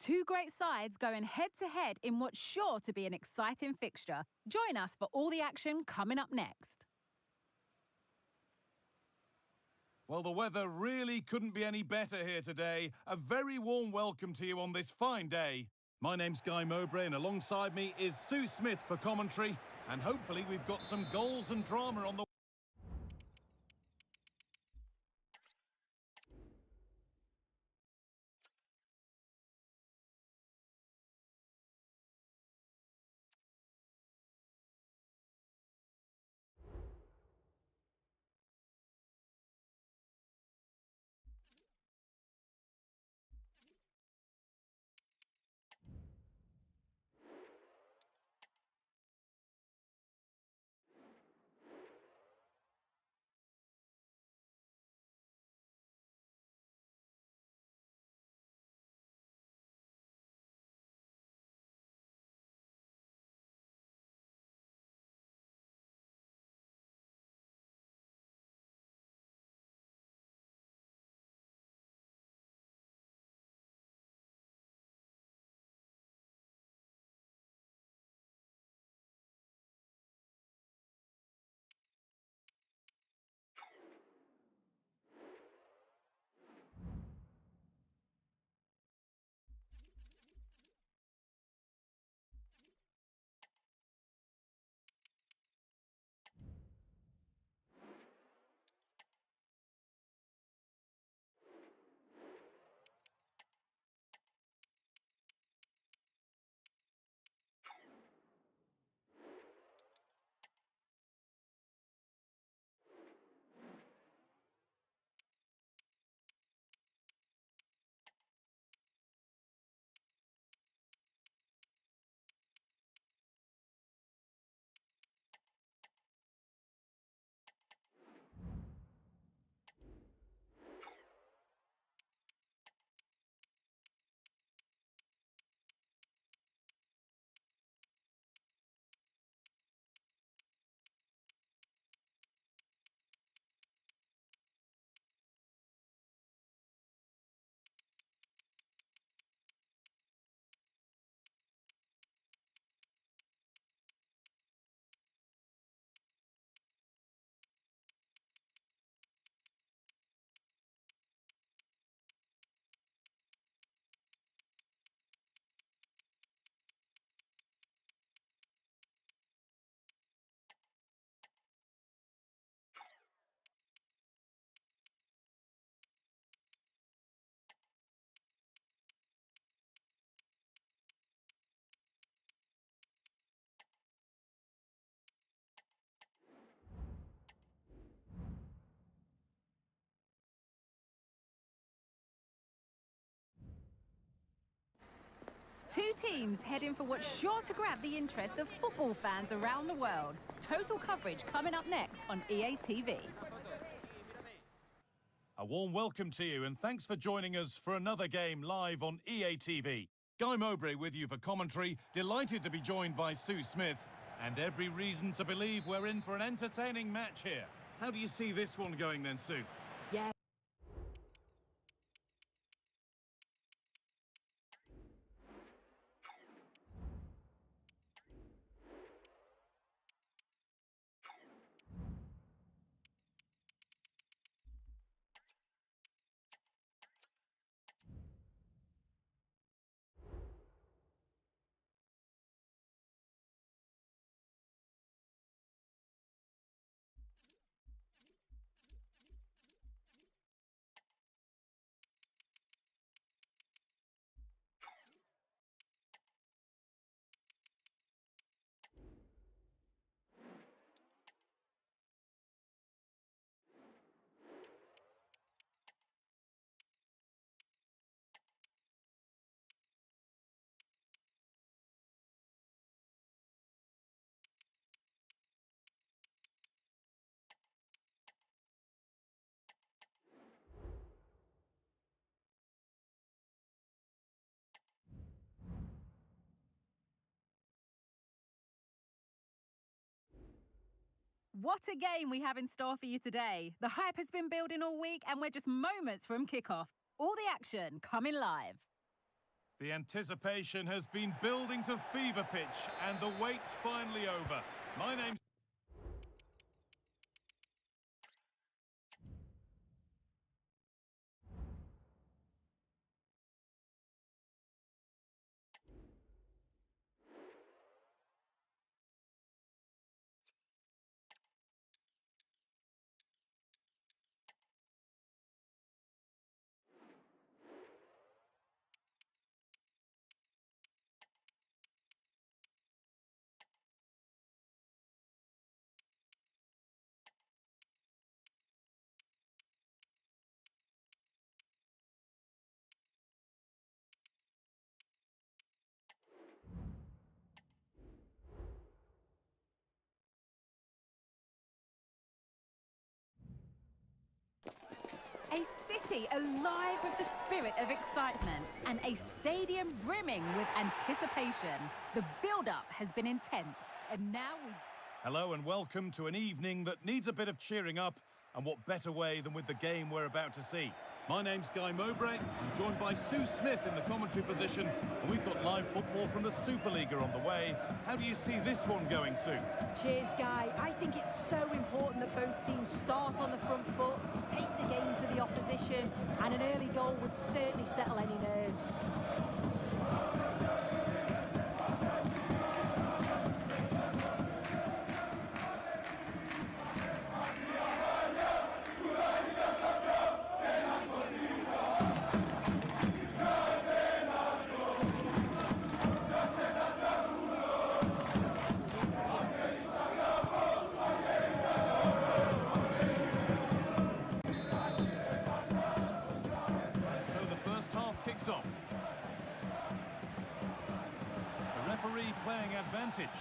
Two great sides going head-to-head in what's sure to be an exciting fixture. Join us for all the action coming up next. Well, the weather really couldn't be any better here today. A very warm welcome to you on this fine day. My name's Guy Mowbray, and alongside me is Sue Smith for commentary. And hopefully we've got some goals and drama on the... Two teams heading for what's sure to grab the interest of football fans around the world. Total coverage coming up next on EA TV. A warm welcome to you, and thanks for joining us for another game live on EA TV. Guy Mowbray with you for commentary, delighted to be joined by Sue Smith, and every reason to believe we're in for an entertaining match here. How do you see this one going then, Sue? Yeah. What a game we have in store for you today. The hype has been building all week and we're just moments from kickoff. All the action coming live. The anticipation has been building to fever pitch, and the wait's finally over. My name's... A city alive with the spirit of excitement and a stadium brimming with anticipation. The build-up has been intense, and now we... Hello and welcome to an evening that needs a bit of cheering up, and what better way than with the game we're about to see. My name's Guy Mowbray. I'm joined by Sue Smith in the commentary position, and we've got live football from the Superliga on the way. How do you see this one going, Sue? Cheers, Guy. I think it's so important that both teams start on the front foot, take the game to the opposition, and an early goal would certainly settle any nerves. Off. The referee playing advantage.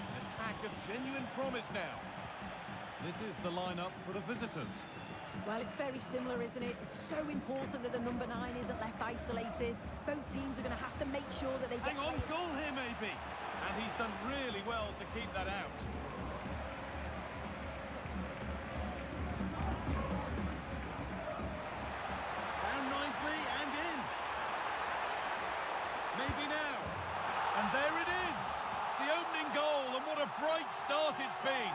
An attack of genuine promise now. This is the lineup for the visitors. Well, it's very similar, isn't it? It's so important that the number 9 isn't left isolated. Both teams are going to have to make sure that they get... Hang on, goal here maybe. And he's done really well to keep that out. And there it is, the opening goal, and what a bright start it's been.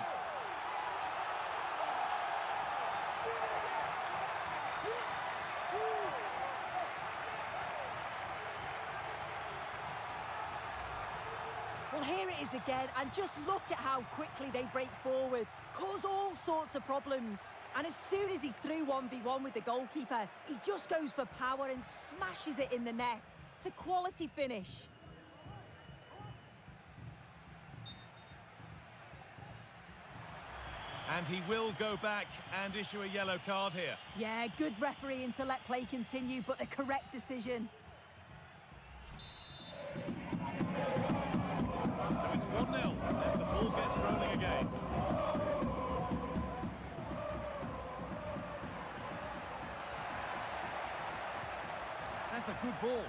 Well, here it is again, and just look at how quickly they break forward, cause all sorts of problems. And as soon as he's through 1v1 with the goalkeeper, he just goes for power and smashes it in the net. It's a quality finish. And he will go back and issue a yellow card here. Yeah, good refereeing to let play continue, but the correct decision. So it's 1-0 as the ball gets rolling again. That's a good ball.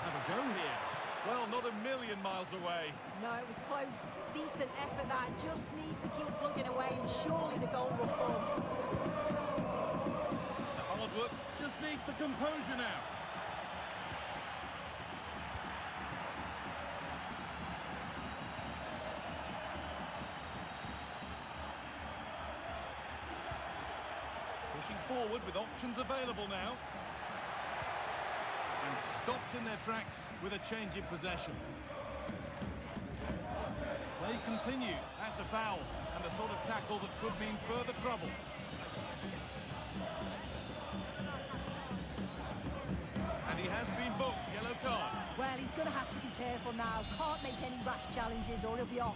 Have a go here. Well, not a million miles away. No, it was close. Decent effort that. Just need to keep plugging away and surely the goal will come. The hard work just needs the composure now. Pushing forward with options available now. And stopped in their tracks with a change in possession. Play continued. That's a foul, and the sort of tackle that could mean further trouble. And he has been booked, yellow card. Well, he's going to have to be careful now. Can't make any rash challenges or he'll be off.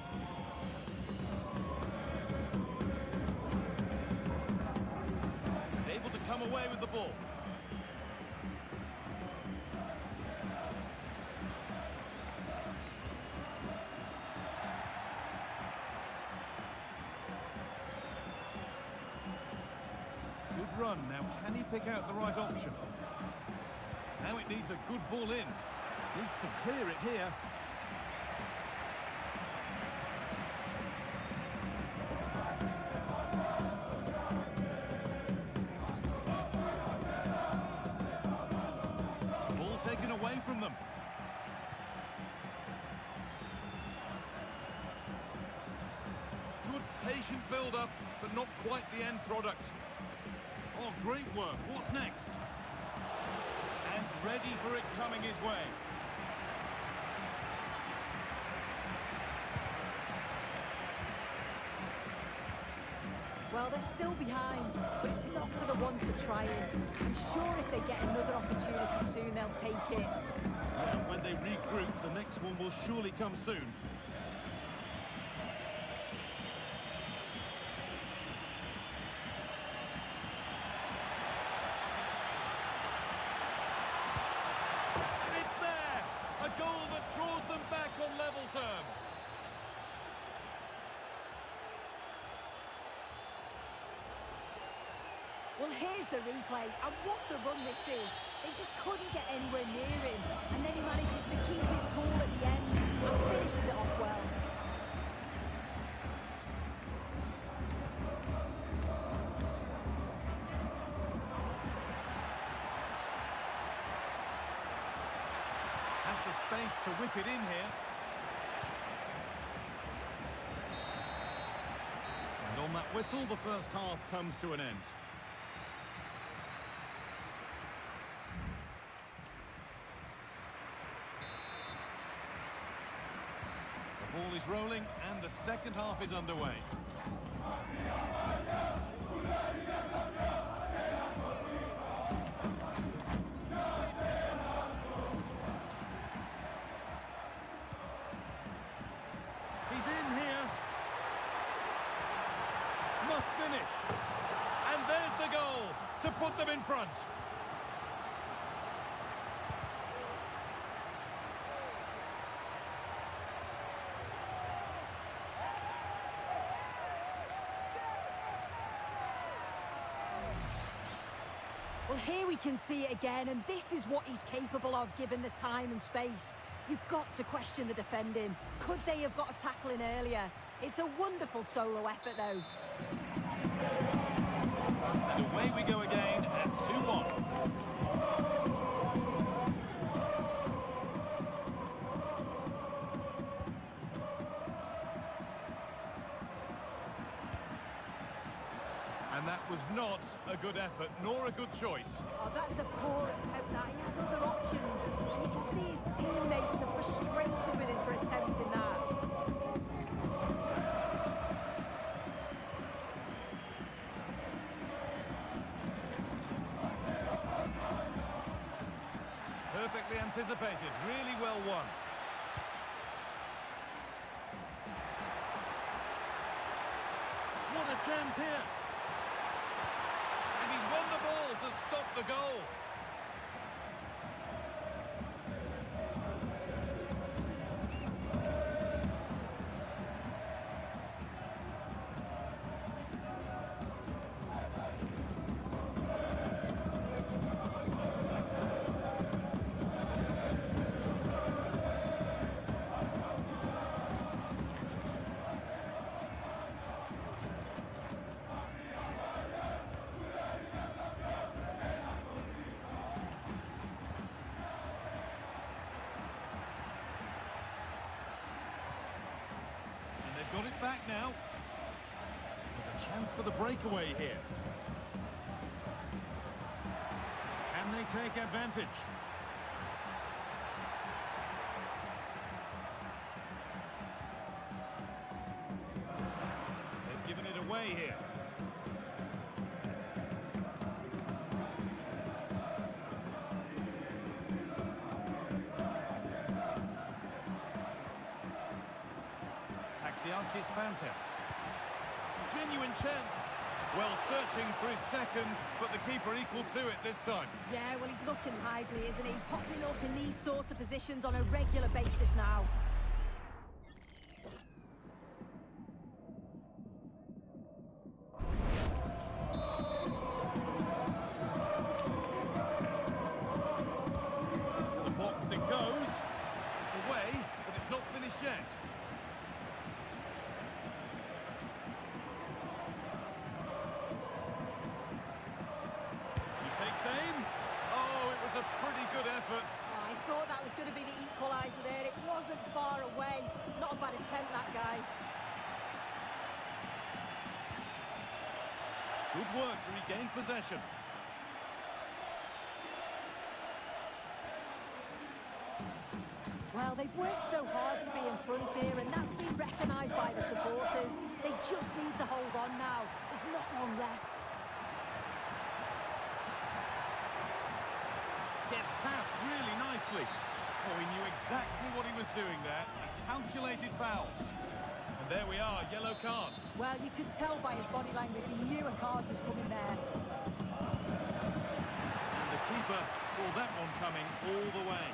Able to come away with the ball. Good run. Now, can he pick out the right option? Now it needs a good ball in. Needs to clear it here. patient build-up, but not quite the end product. Oh, great work. What's next? And ready for it coming his way. Well, they're still behind, but it's not for the want of trying. I'm sure if they get another opportunity soon, they'll take it. And when they regroup, the next one will surely come soon. And it's there! A goal that draws them back on level terms. Well, here's the replay, and what a run this is. They just couldn't get anywhere near him, and then he manages to keep his cool at the end and finishes it off well. Has the space to whip it in here. And on that whistle, the first half comes to an end. The ball is rolling and the second half is underway. He's in here. Must finish. And there's the goal to put them in front. Well, here we can see it again, and this is what he's capable of given the time and space. You've got to question the defending. Could they have got a tackle in earlier? It's a wonderful solo effort, though. And away we go again at 2-1. And that was not a good effort, nor a good choice. Oh, that's a poor attempt. That he had other options, and you can see his teammates are frustrated with him for attempting that. Perfectly anticipated, really well won. What a chance here! And he's won the ball to stop the goal. Got it back now. There's a chance for the breakaway here. Can they take advantage? They've given it away here. Taxiarchis Fantes. Genuine chance. Well, searching for his second, but the keeper equal to it this time. Yeah, well, he's looking lively, isn't he? Popping up in these sorts of positions on a regular basis now. The box it goes. It's away, but it's not finished yet. Aim. Oh, it was a pretty good effort. Oh, I thought that was going to be the equaliser there. It wasn't far away. Not a bad attempt, that guy. Good work to regain possession. Well, they've worked so hard to be in front here, and that's been recognised by the supporters. They just need to hold on now. There's not long left. Gets past really nicely. Oh, he knew exactly what he was doing there. A calculated foul. And there we are, yellow card. Well, you could tell by his body language he knew a card was coming there. And the keeper saw that one coming all the way.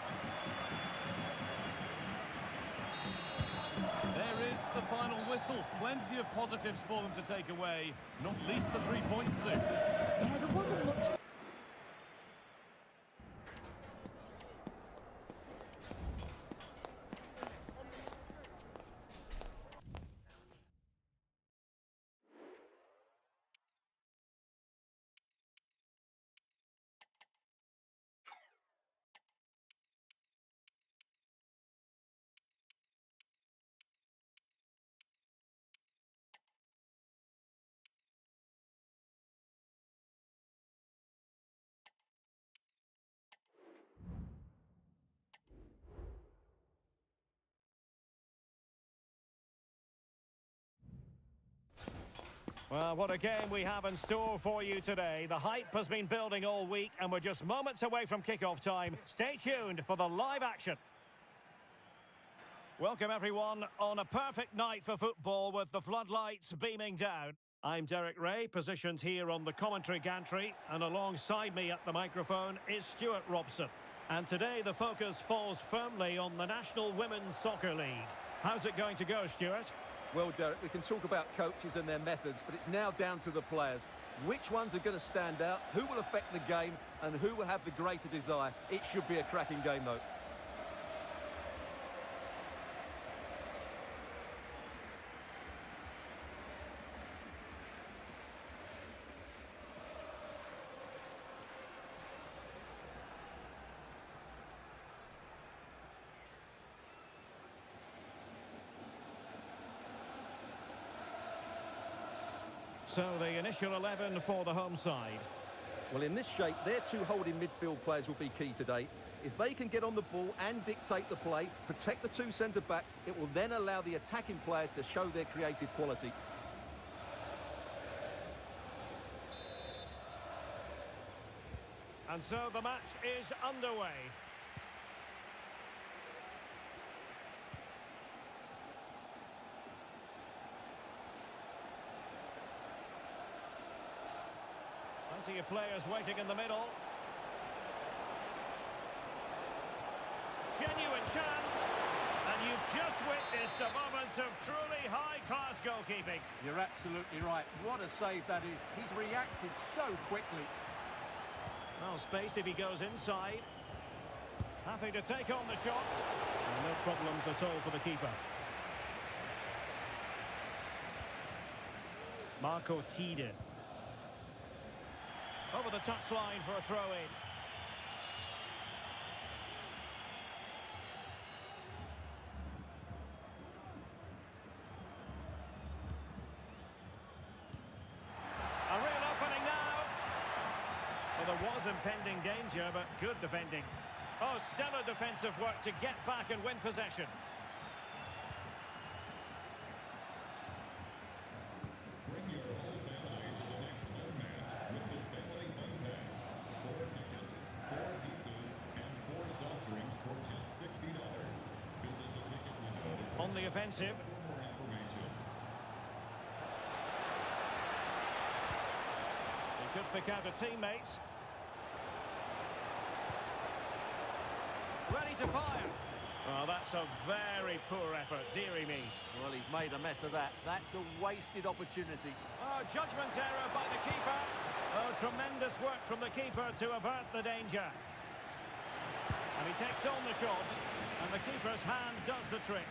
There is the final whistle. Plenty of positives for them to take away, not least the 3 points soon. Yeah, there wasn't much... Well, what a game we have in store for you today. The hype has been building all week, and we're just moments away from kickoff time. Stay tuned for the live action. Welcome, everyone, on a perfect night for football with the floodlights beaming down. I'm Derek Ray, positioned here on the commentary gantry, and alongside me at the microphone is Stuart Robson. And today the focus falls firmly on the National Women's Soccer League. How's it going to go, Stuart? Well, Derek, we can talk about coaches and their methods, but it's now down to the players. Which ones are going to stand out, who will affect the game, and who will have the greater desire? It should be a cracking game, though. So the initial 11 for the home side. Well, in this shape, their two holding midfield players will be key today. If they can get on the ball and dictate the play, protect the two centre-backs, it will then allow the attacking players to show their creative quality. And so the match is underway. Plenty of players waiting in the middle. Genuine chance. And you've just witnessed a moment of truly high-class goalkeeping. You're absolutely right. What a save that is. He's reacted so quickly. Well, space if he goes inside. Happy to take on the shot. And no problems at all for the keeper. Marco Tide. Over the touchline for a throw-in. A real opening now. Well, there was impending danger, but good defending. Oh, stellar defensive work to get back and win possession. On the offensive. He could pick out a teammate. Ready to fire. Oh, that's a very poor effort, dearie me. Well, he's made a mess of that. That's a wasted opportunity. Oh, judgment error by the keeper. Oh, tremendous work from the keeper to avert the danger. And he takes on the shot, and the keeper's hand does the trick.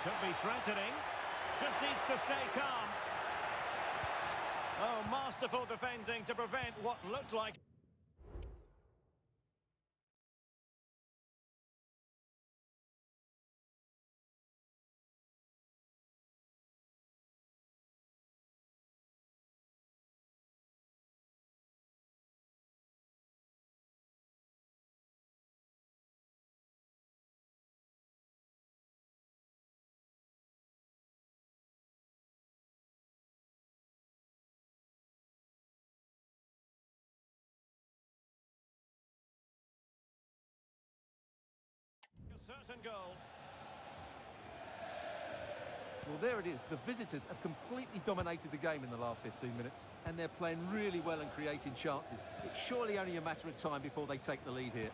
Could be threatening. Just needs to stay calm. Oh, masterful defending to prevent what looked like... A certain goal. Well, there it is. The visitors have completely dominated the game in the last 15 minutes, and they're playing really well and creating chances. It's surely only a matter of time before they take the lead here.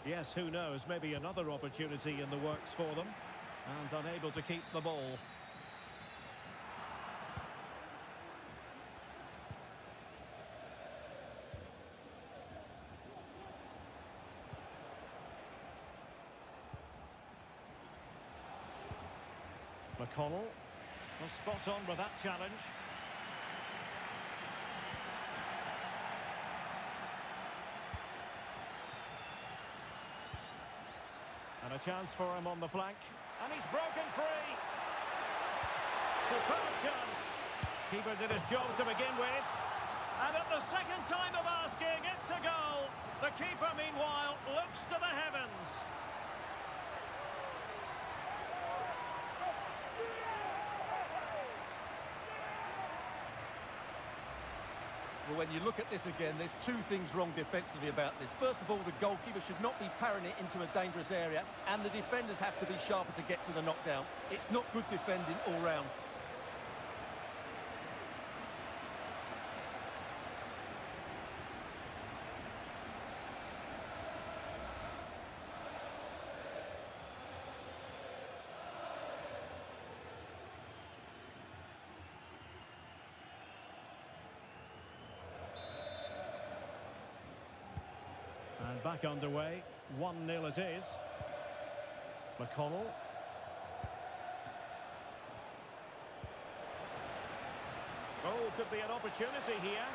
Yes, who knows? Maybe another opportunity in the works for them. And unable to keep the ball. McConnell was spot on with that challenge. And a chance for him on the flank. And he's broken free. Superb chance. Keeper did his job to begin with. And at the second time of asking, it's a goal. The keeper, meanwhile, looks to the heavens. Well, when you look at this again, there's two things wrong defensively about this. First of all, the goalkeeper should not be parrying it into a dangerous area, and the defenders have to be sharper to get to the knockdown. It's not good defending all round. And back underway, 1-0 it is. McConnell. Oh, could be an opportunity here.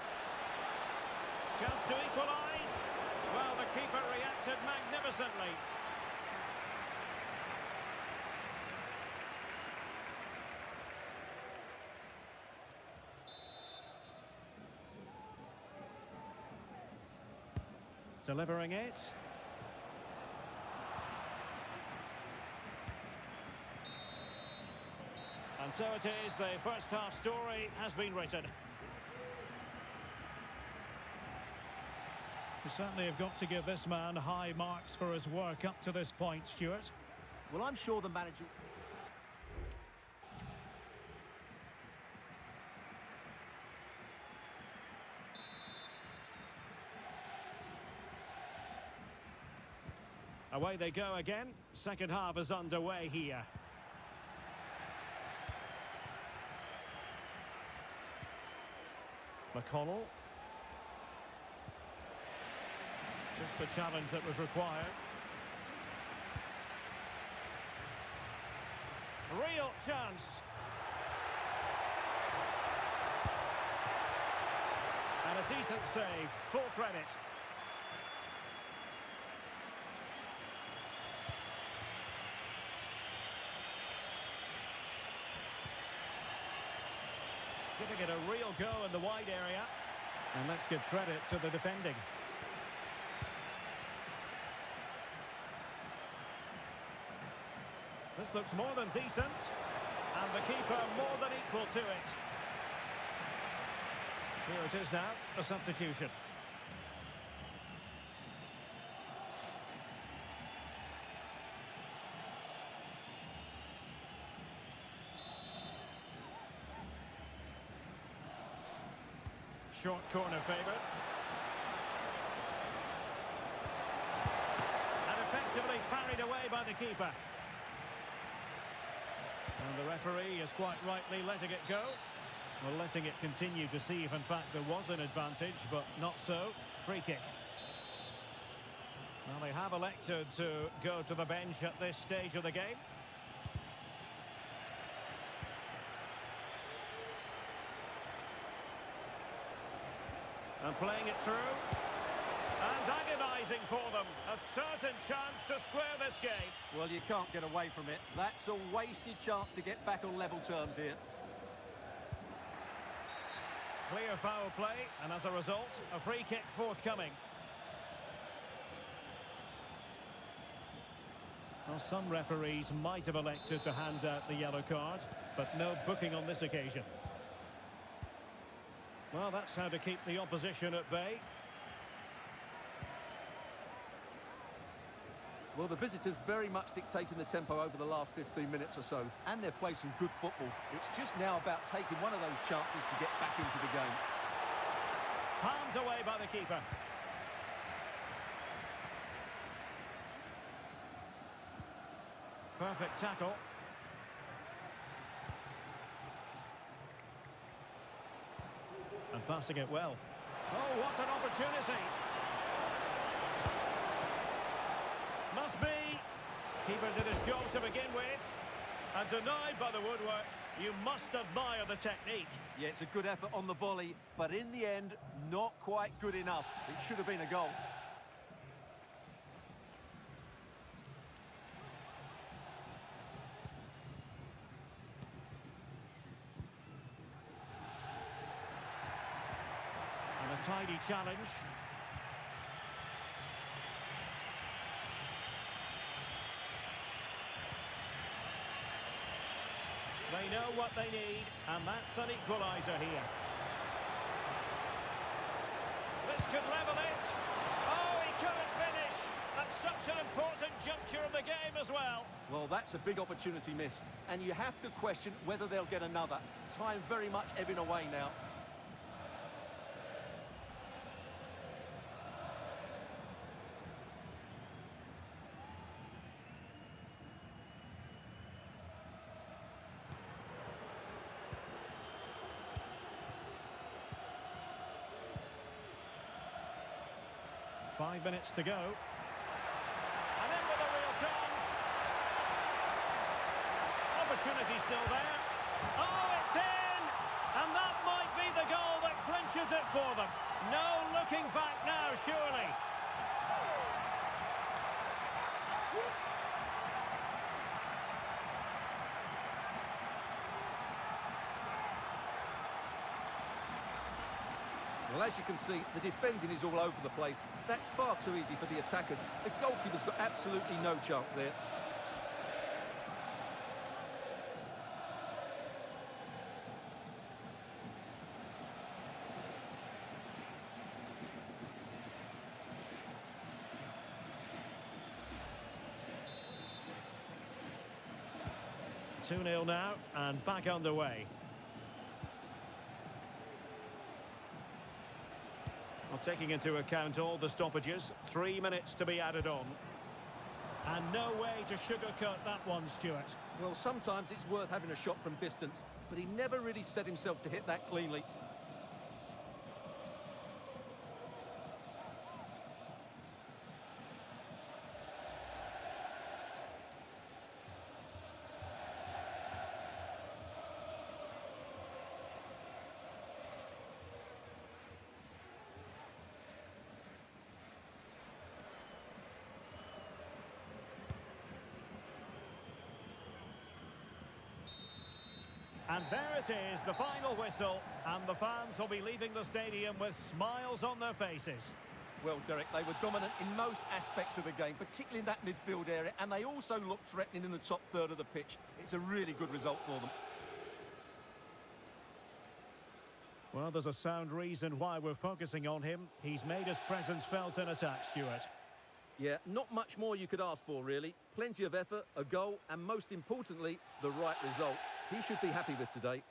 Chance to equalise. Well, the keeper reacted magnificently. Delivering it. And so it is, the first half story has been written. You certainly have got to give this man high marks for his work up to this point, Stuart. Well, I'm sure the manager... Away they go again. Second half is underway here. McConnell. Just the challenge that was required. Real chance. And a decent save. Full credit. Giving it a real go in the wide area. And let's give credit to the defending. This looks more than decent. And the keeper more than equal to it. Here it is now, a substitution. Short corner favoured. And effectively parried away by the keeper. And the referee is quite rightly letting it go. Well, letting it continue to see if in fact there was an advantage, but not so. Free kick. Well, they have elected to go to the bench at this stage of the game. And playing it through. And agonising for them. A certain chance to square this game. Well, you can't get away from it. That's a wasted chance to get back on level terms here. Clear foul play, and as a result, a free kick forthcoming. Well, some referees might have elected to hand out the yellow card, but no booking on this occasion. Well, that's how to keep the opposition at bay. Well, the visitors very much dictating the tempo over the last 15 minutes or so, and they've played some good football. It's just now about taking one of those chances to get back into the game. Palmed away by the keeper. Perfect tackle. And passing it well. Oh, what an opportunity! Must be. Keeper did his job to begin with. And denied by the woodwork. You must admire the technique. Yeah, it's a good effort on the volley, but in the end, not quite good enough. It should have been a goal. And a tidy challenge. They know what they need, and that's an equaliser here. This could level it. Oh, he couldn't finish. At such an important juncture of the game as well. Well, that's a big opportunity missed, and you have to question whether they'll get another. Time very much ebbing away now. Five minutes to go. And in with a real chance. Opportunity still there. Oh, it's in! And that might be the goal that clinches it for them. No looking back now, surely. Well, as you can see, the defending is all over the place. That's far too easy for the attackers. The goalkeeper's got absolutely no chance there. Two 2-0 now, and back underway. Well, taking into account all the stoppages, 3 minutes to be added on. And no way to sugarcoat that one, Stuart. Well, sometimes it's worth having a shot from distance, but he never really set himself to hit that cleanly. And there it is, the final whistle, and the fans will be leaving the stadium with smiles on their faces. Well, Derek, they were dominant in most aspects of the game, particularly in that midfield area, and they also looked threatening in the top third of the pitch. It's a really good result for them. Well, there's a sound reason why we're focusing on him. He's made his presence felt in attack, Stuart. Yeah, not much more you could ask for, really. Plenty of effort, a goal, and most importantly, the right result. He should be happy with today.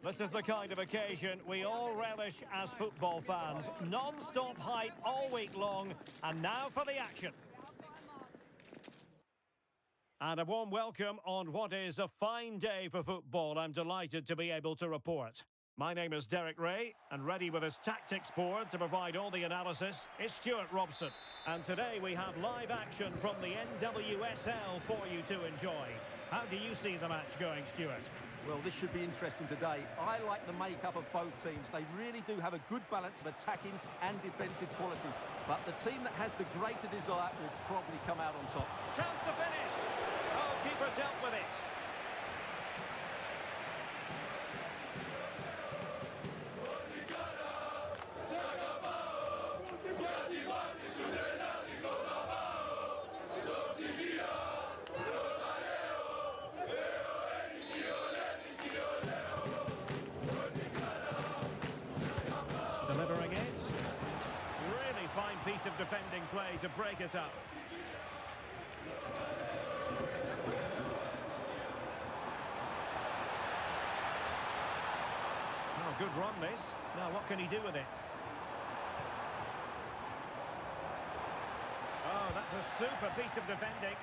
This is the kind of occasion we all relish as football fans. Non-stop hype all week long, and now for the action. And a warm welcome on what is a fine day for football. I'm delighted to be able to report. My name is Derek Ray, and ready with his tactics board to provide all the analysis is Stuart Robson. And today we have live action from the NWSL for you to enjoy. How do you see the match going, Stuart? Well, this should be interesting today. I like the makeup of both teams. They really do have a good balance of attacking and defensive qualities. But the team that has the greater desire will probably come out on top. Chance to finish. Oh, keeper dealt with it. Delivering it. Really fine piece of defending play to break us up. Oh, good run this. Now what can he do with it? Oh, that's a super piece of defending.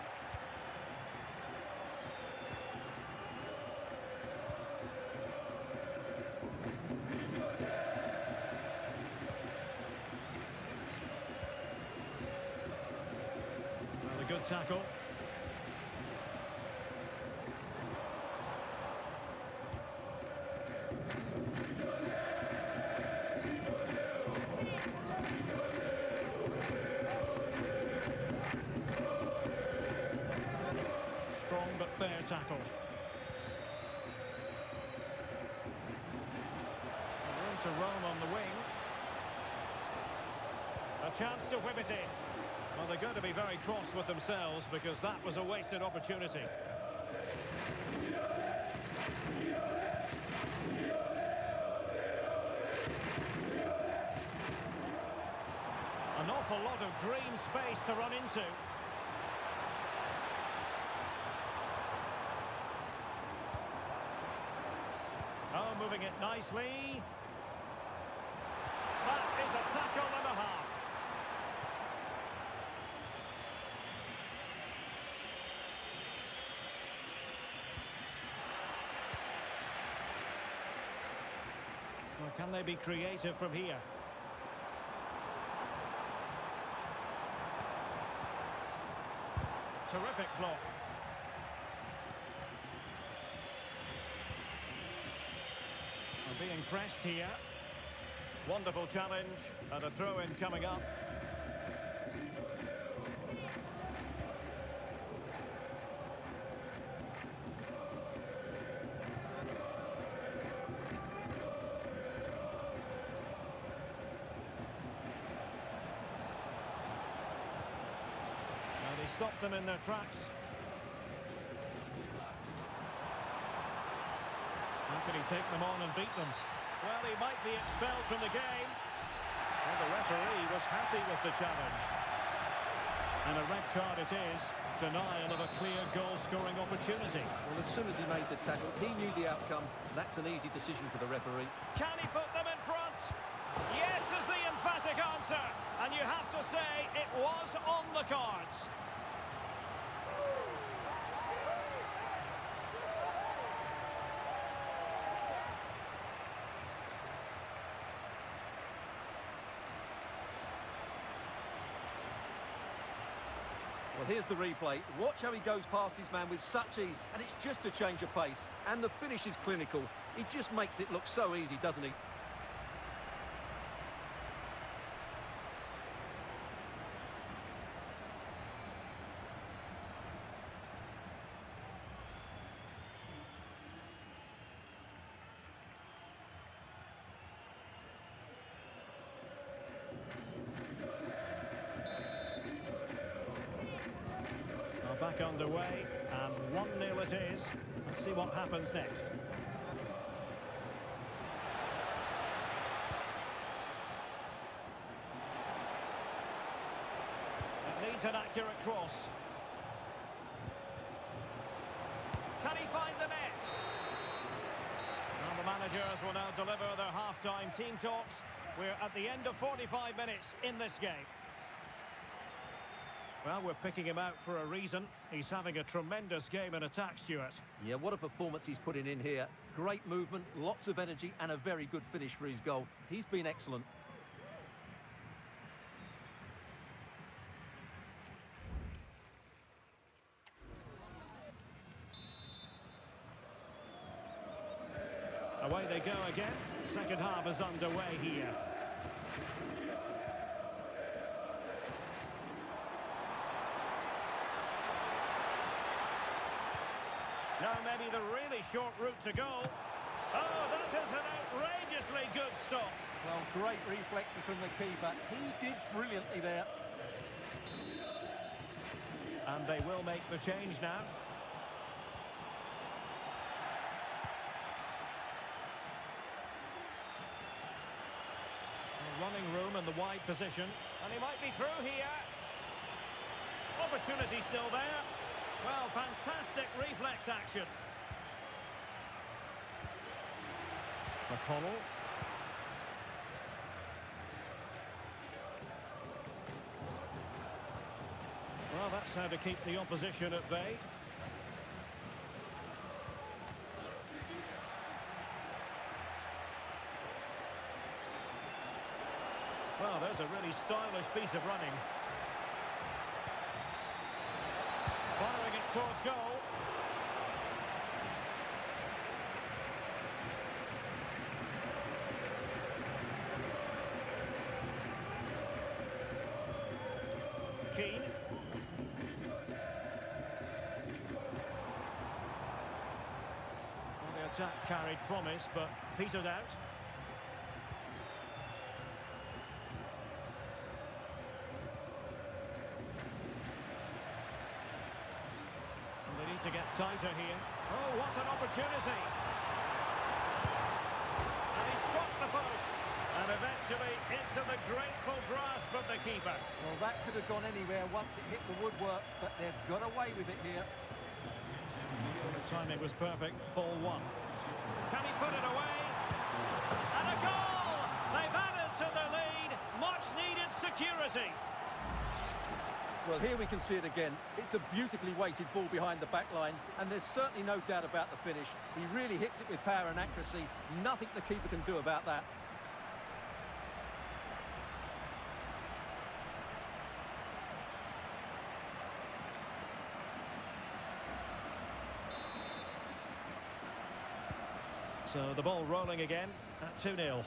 Good tackle. Strong but fair tackle. Room to roam on the wing. A chance to whip it in. Well, they're going to be very cross with themselves because that was a wasted opportunity. An awful lot of green space to run into. Oh, moving it nicely. That is a tackle and a half. Well, can they be creative from here? Terrific block. They're being pressed here. Wonderful challenge and a throw-in coming up. Stopped them in their tracks. How can he take them on and beat them? Well, he might be expelled from the game. Well, the referee was happy with the challenge. And a red card it is. Denial of a clear goal-scoring opportunity. Well, as soon as he made the tackle, he knew the outcome. That's an easy decision for the referee. Can he put them in front? Yes is the emphatic answer. And you have to say it was on the cards. Well, here's the replay. Watch how he goes past his man with such ease, and it's just a change of pace. And the finish is clinical. He just makes it look so easy, doesn't he? Back underway, and 1-0 it is. Let's see what happens next. It needs an accurate cross. Can he find the net? And the managers will now deliver their half-time team talks. We're at the end of 45 minutes in this game. Well, we're picking him out for a reason. He's having a tremendous game in attack, Stuart. Yeah, what a performance he's putting in here. Great movement, lots of energy, and a very good finish for his goal. He's been excellent. Away they go again. Second half is underway here. Now maybe the really short route to go. Oh, that is an outrageously good stop. Well, great reflexes from the keeper. He did brilliantly there. And they will make the change now. Running room in the wide position, and he might be through here. Opportunity still there. Well, fantastic reflex action. McConnell. Well, that's how to keep the opposition at bay. Well, there's a really stylish piece of running. Firing it towards goal. Keane. Well, the attack carried promise, but petered out. To get tighter here. Oh, what an opportunity! And he struck the post, and eventually into the grateful grasp of the keeper. Well, that could have gone anywhere once it hit the woodwork, but they've got away with it here. The timing was perfect. Ball one. Can he put it away? And a goal! They've added to the lead. Much needed security. Well, here we can see it again. It's a beautifully weighted ball behind the back line, and there's certainly no doubt about the finish. He really hits it with power and accuracy. Nothing the keeper can do about that. So the ball rolling again at 2-0.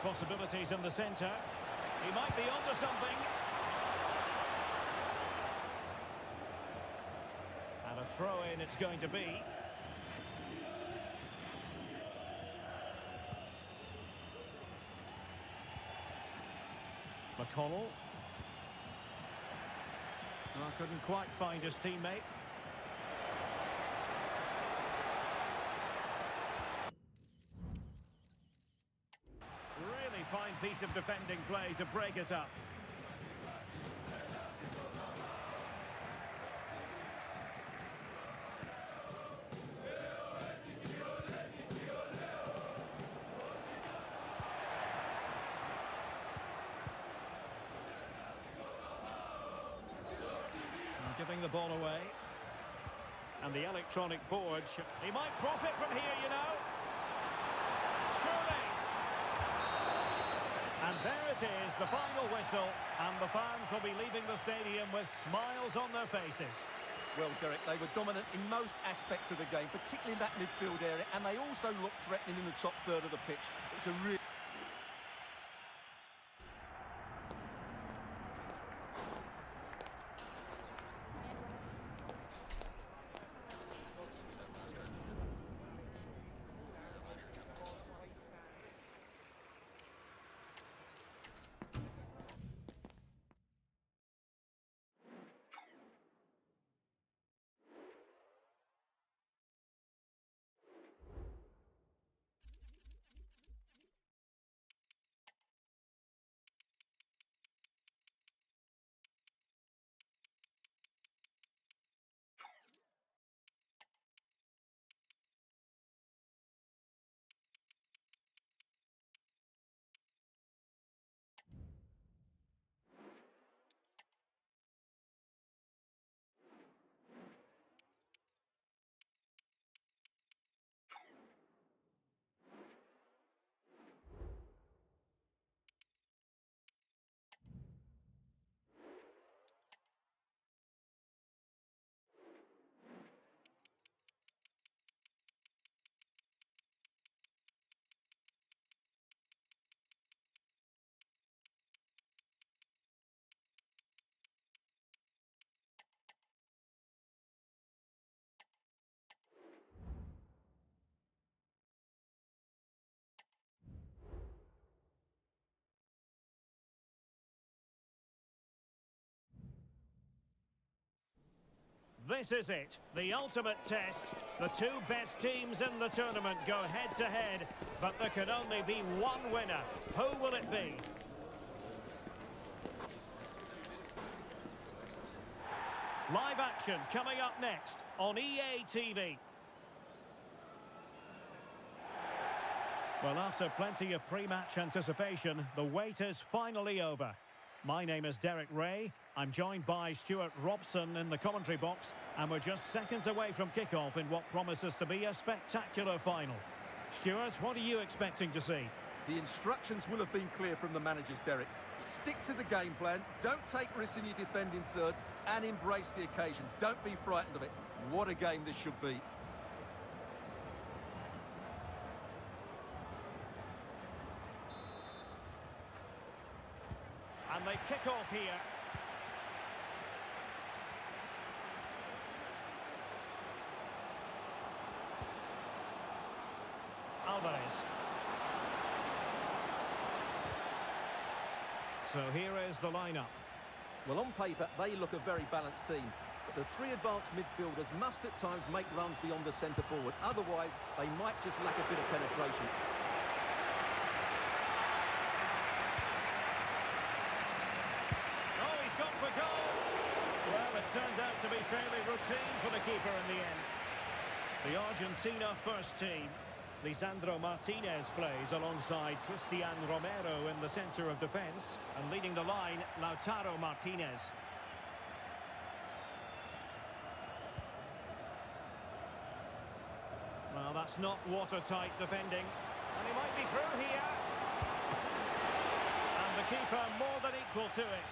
Possibilities in the centre. He might be onto something. And a throw-in it's going to be. McConnell. Oh, couldn't quite find his teammate. Fine piece of defending play to break us up. And giving the ball away. And the electronic board. He might profit from here, you know. Surely. And there it is, the final whistle, and the fans will be leaving the stadium with smiles on their faces. Well, Derek, they were dominant in most aspects of the game, particularly in that midfield area, and they also looked threatening in the top third of the pitch. It's a real... This is it, the ultimate test. The two best teams in the tournament go head-to-head, but there can only be one winner. Who will it be? Live action coming up next on EA TV. Well, after plenty of pre-match anticipation, the wait is finally over. My name is Derek Ray. I'm joined by Stuart Robson in the commentary box, and we're just seconds away from kickoff in what promises to be a spectacular final. Stuart, what are you expecting to see? The instructions will have been clear from the managers, Derek. Stick to the game plan, don't take risks in your defending third, and embrace the occasion. Don't be frightened of it. What a game this should be. And they kick off here. Alvarez. So here is the lineup. Well, on paper, they look a very balanced team. But the three advanced midfielders must at times make runs beyond the centre forward. Otherwise, they might just lack a bit of penetration. Oh, he's gone for goal! Well, it turned out to be fairly routine for the keeper in the end. The Argentina first team. Lisandro Martinez plays alongside Cristian Romero in the centre of defence, and leading the line, Lautaro Martinez. Well, that's not watertight defending, and he might be through here. And the keeper more than equal to it.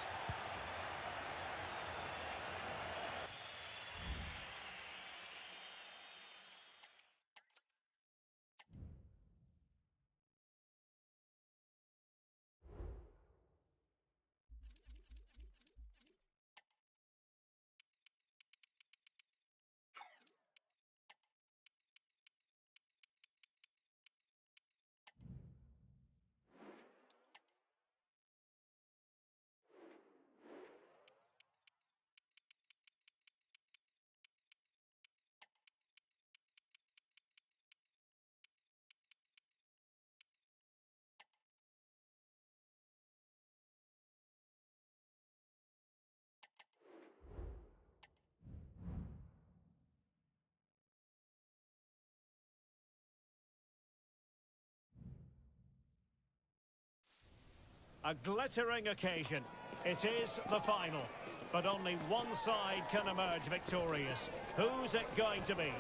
A glittering occasion. It is the final. But only one side can emerge victorious. Who's it going to be?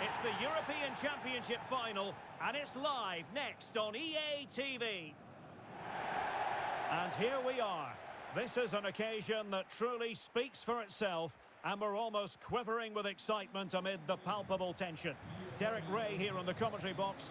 It's the European Championship final, and it's live next on EA TV. And here we are. This is an occasion that truly speaks for itself, and we're almost quivering with excitement amid the palpable tension. Derek Ray here on the commentary box.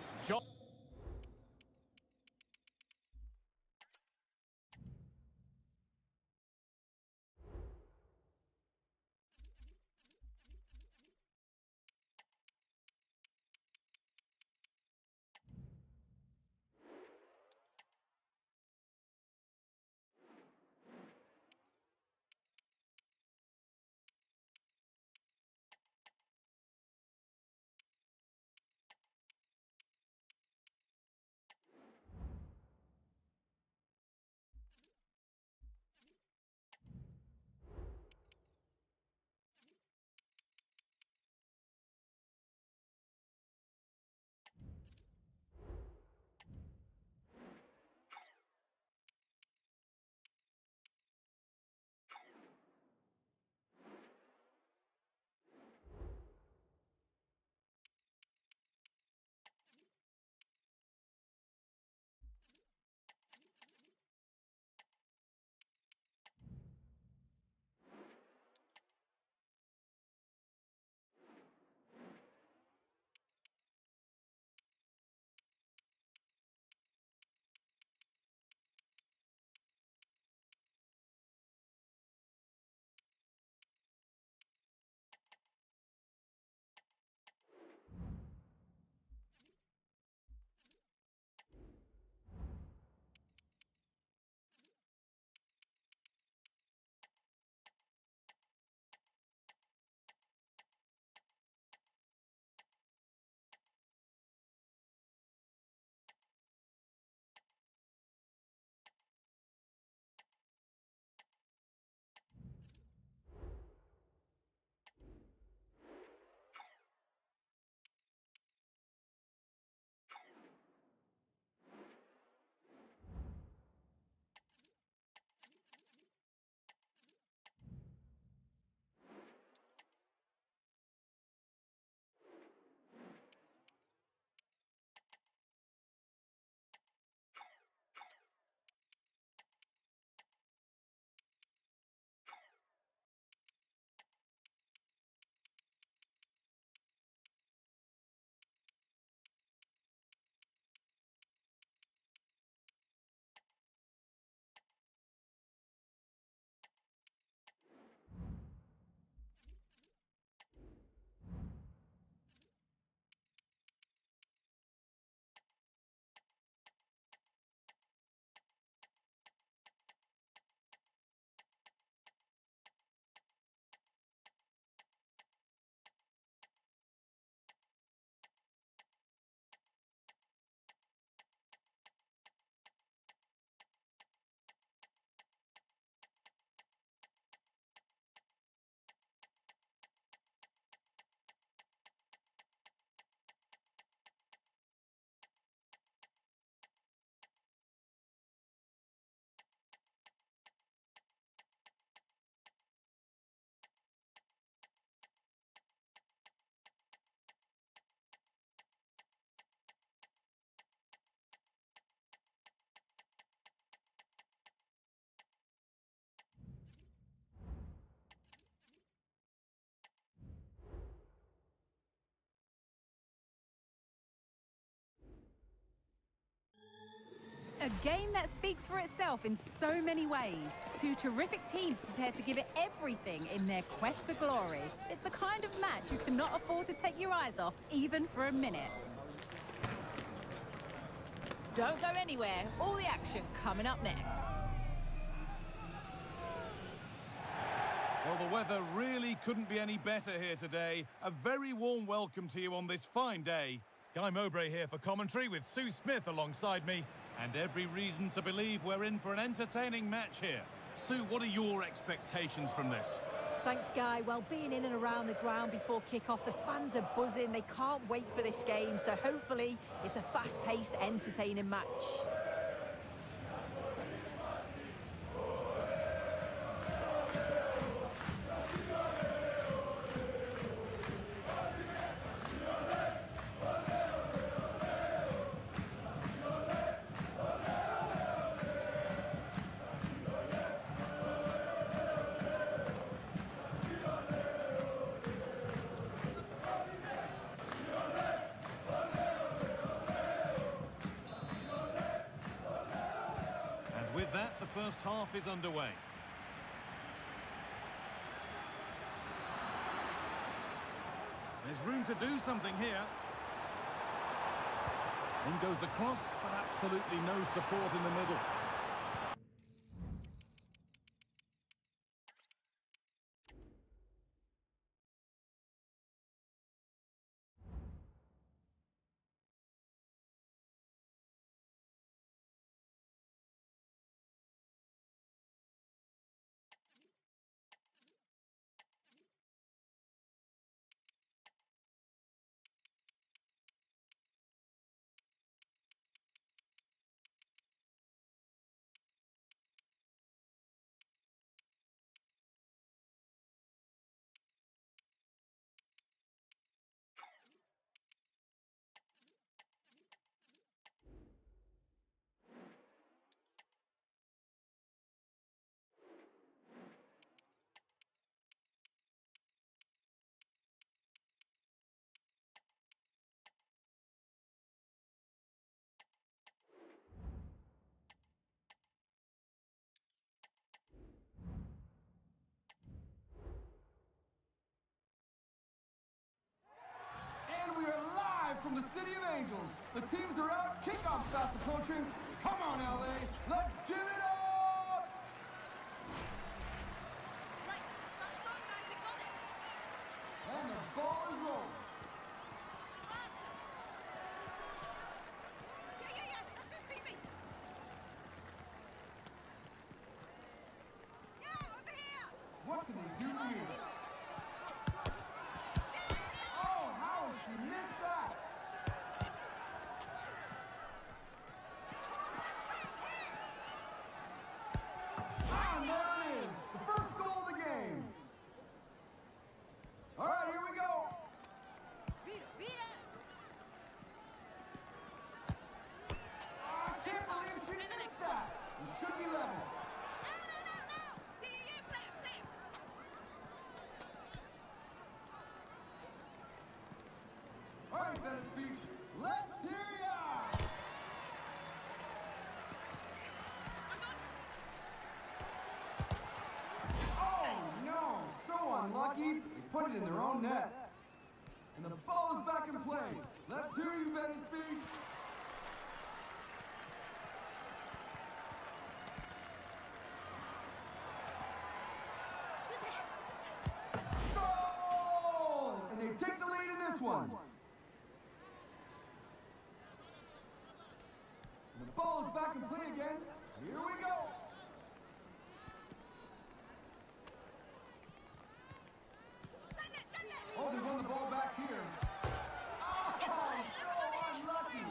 that speaks for itself in so many ways. Two terrific teams prepared to give it everything in their quest for glory. It's the kind of match you cannot afford to take your eyes off, even for a minute. Don't go anywhere. All the action coming up next. Well, the weather really couldn't be any better here today. A very warm welcome to you on this fine day. Guy Mowbray here for commentary with Sue Smith alongside me. And every reason to believe we're in for an entertaining match here. Sue, what are your expectations from this? Thanks, Guy. Well, being in and around the ground before kick-off, the fans are buzzing. They can't wait for this game, so hopefully it's a fast-paced, entertaining match. With that, the first half is underway. There's room to do something here. In goes the cross, but absolutely no support in the middle. We are live from the City of Angels. The teams are out, kickoff's fast approaching. Come on, LA, let's give it up! Right, start, guys, we got it. And the ball is rolling. Yeah, let's just see me. Yeah, over here. What can they do here? Oh, how she missed that! Ah, there it is! The first goal of the game! All right, here we go! Vira. I can't believe she missed that! It should be level. No. You play it. All right, Venice Beach, let's hear ya! Oh, no, so unlucky. They put it in their own net. And the ball is back in play. Let's hear you, Venice Beach. Goal! And they take the lead in this one. And the ball is back in play again. Here we go. Send it. Oh, they won the ball back here. Oh, so unlucky.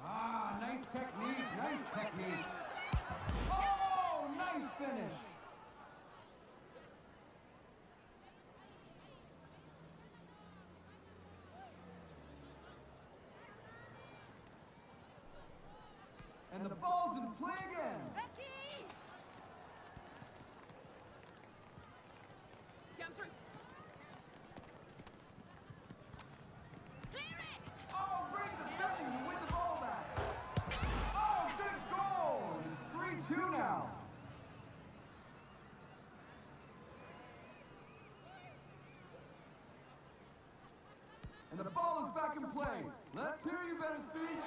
Ah, nice technique. Oh, nice finish. And the ball's in play again. Becky! Yeah, I'm through. Clear it! Oh, play. Let's hear you better speech.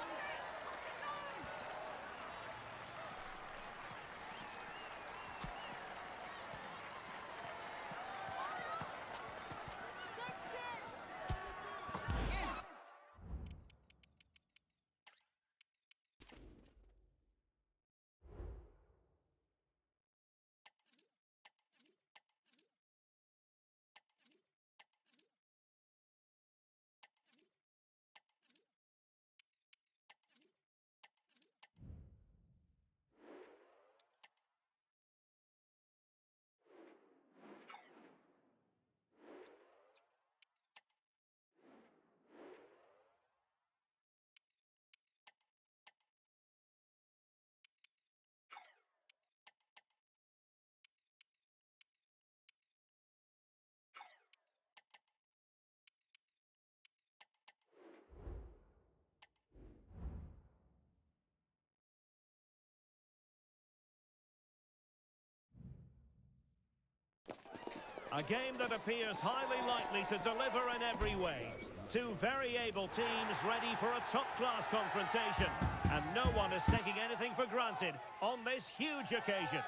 A game that appears highly likely to deliver in every way. Two very able teams ready for a top-class confrontation. And no one is taking anything for granted on this huge occasion.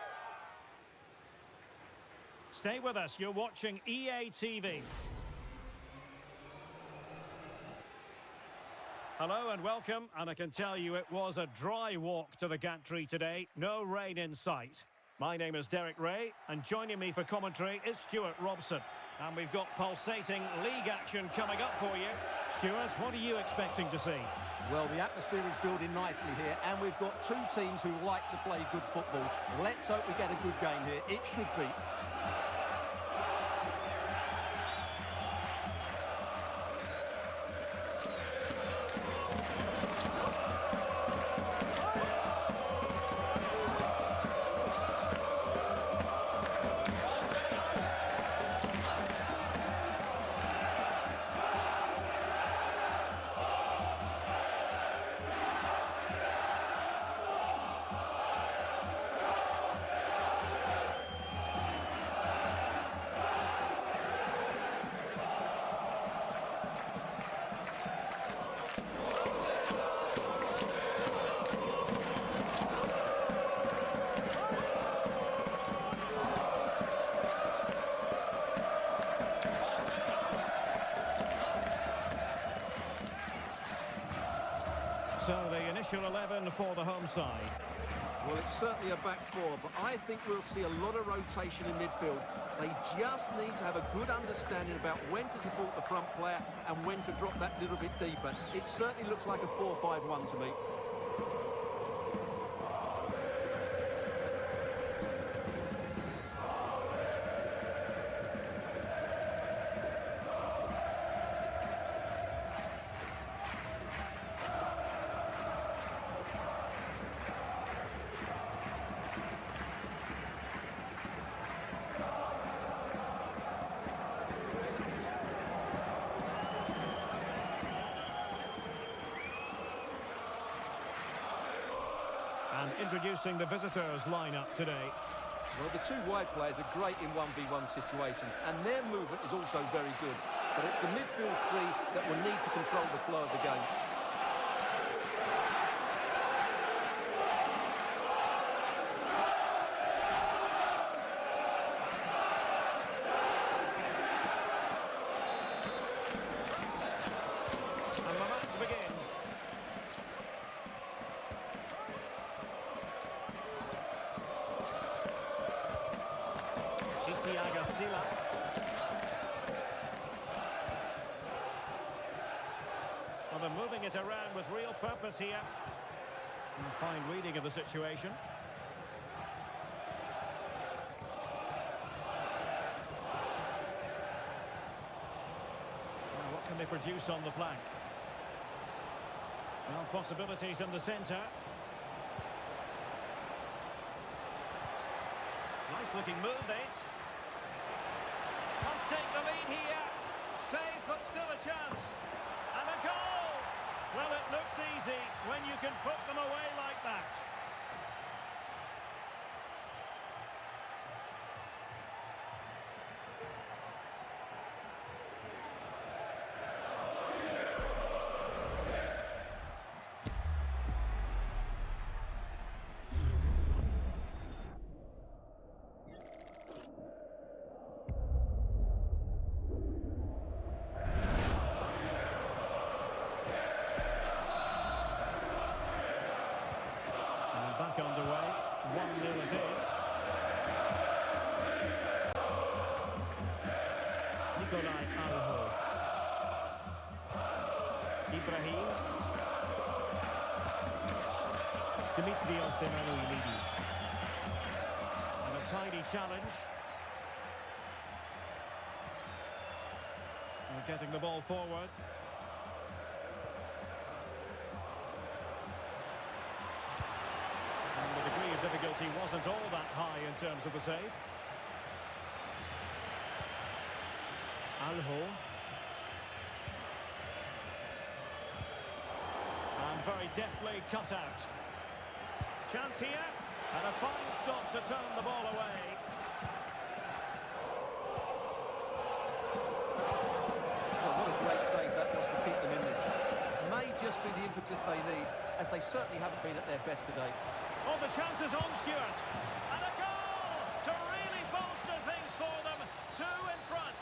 Stay with us, you're watching EA TV. Hello and welcome, and I can tell you it was a dry walk to the gantry today. No rain in sight. My name is Derek Ray, and joining me for commentary is Stuart Robson. And we've got pulsating league action coming up for you. Stuart, what are you expecting to see? Well, the atmosphere is building nicely here, and we've got two teams who like to play good football. Let's hope we get a good game here. It should be. So the initial 11 for the home side. Well, it's certainly a back four, but I think we'll see a lot of rotation in midfield. They just need to have a good understanding about when to support the front player and when to drop that little bit deeper. It certainly looks like a 4-5-1 to me. And introducing the visitors lineup today. Well, the two wide players are great in 1v1 situations, and their movement is also very good. But it's the midfield three that will need to control the flow of the game. And the match begins. Isiaga Sila. Well, they're moving it around with real purpose here. And fine reading of the situation. Now, what can they produce on the flank? Well, possibilities in the centre. Nice looking move, this. Must take the lead here. Save, but still a chance. And a goal! Well, it looks easy when you can put them away like that. Abdoulaye Alho. Ibrahim. Dimitrios Emanuelidis. And a tidy challenge. They're getting the ball forward. And the degree of difficulty wasn't all that high in terms of the save. Alho. And very deftly cut out. Chance here. And a fine stop to turn the ball away. Well, what a great save that was to keep them in this. May just be the impetus they need, as they certainly haven't been at their best today. Oh, the chance is on, Stuart. And a goal to really bolster things for them. Two in front.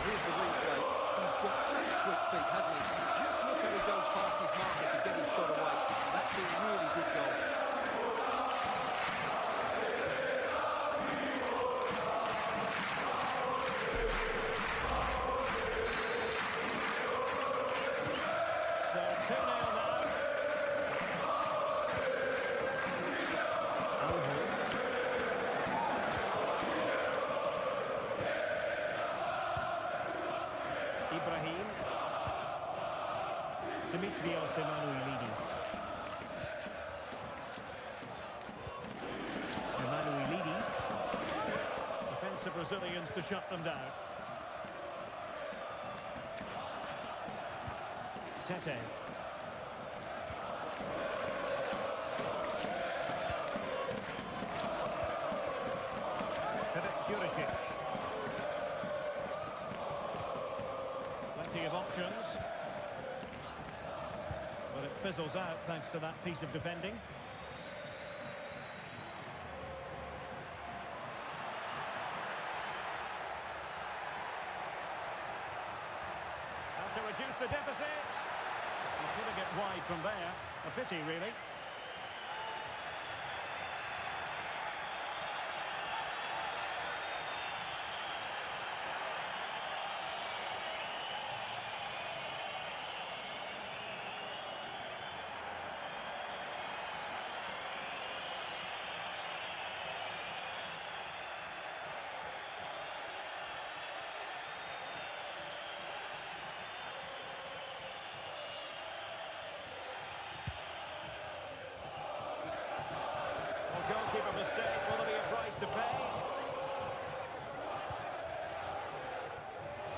Here's the replay. He's got such quick feet, hasn't he? Just look how he goes past his marker to get his shot away. That's a really good goal. So 2-0 now. Alho. Ibrahim. Dimitrios Emanuelidis. Emanuelidis. Defensive Brazilians to shut them down. Tete. Filip Juricic. Plenty of options. But it fizzles out thanks to that piece of defending. And to reduce the deficit. Putting it wide from there. A pity, really. Goalkeeper mistake, will there be a price to pay?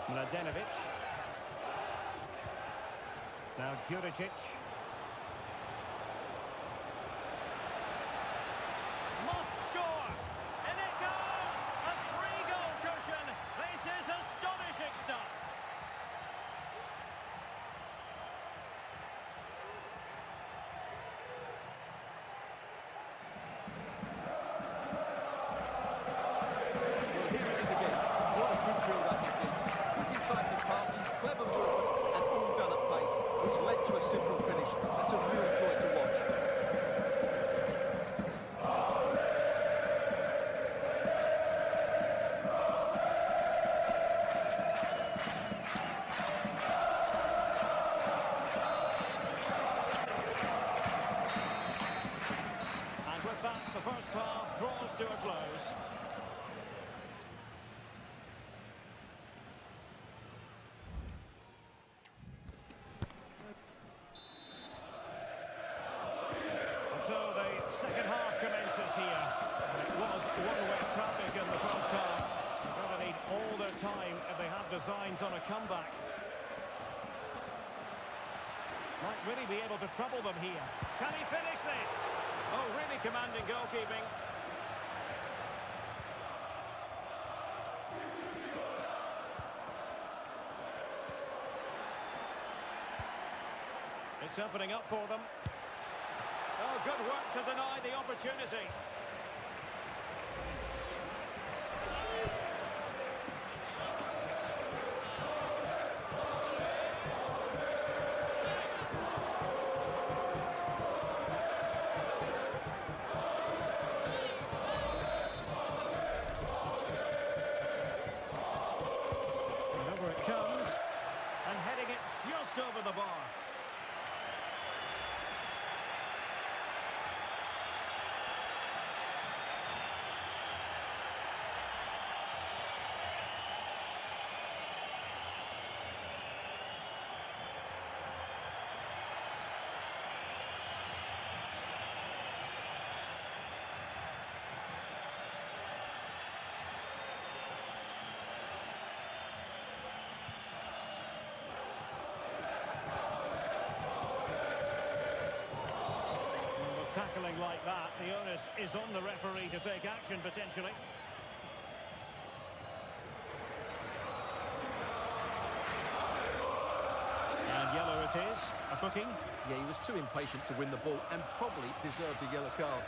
Mladenovic. Now Juricic. Must score! And it goes! A 3-goal cushion! This is astonishing stuff! The first half draws to a close. So the second half commences here. It was one-way traffic in the first half. They're going to need all their time if they have designs on a comeback. Might really be able to trouble them here. Can he finish this? Oh, really commanding goalkeeping. It's opening up for them. Oh, good work to deny the opportunity. like that, the onus is on the referee to take action, potentially. And yellow it is, a booking. Yeah, he was too impatient to win the ball and probably deserved a yellow card.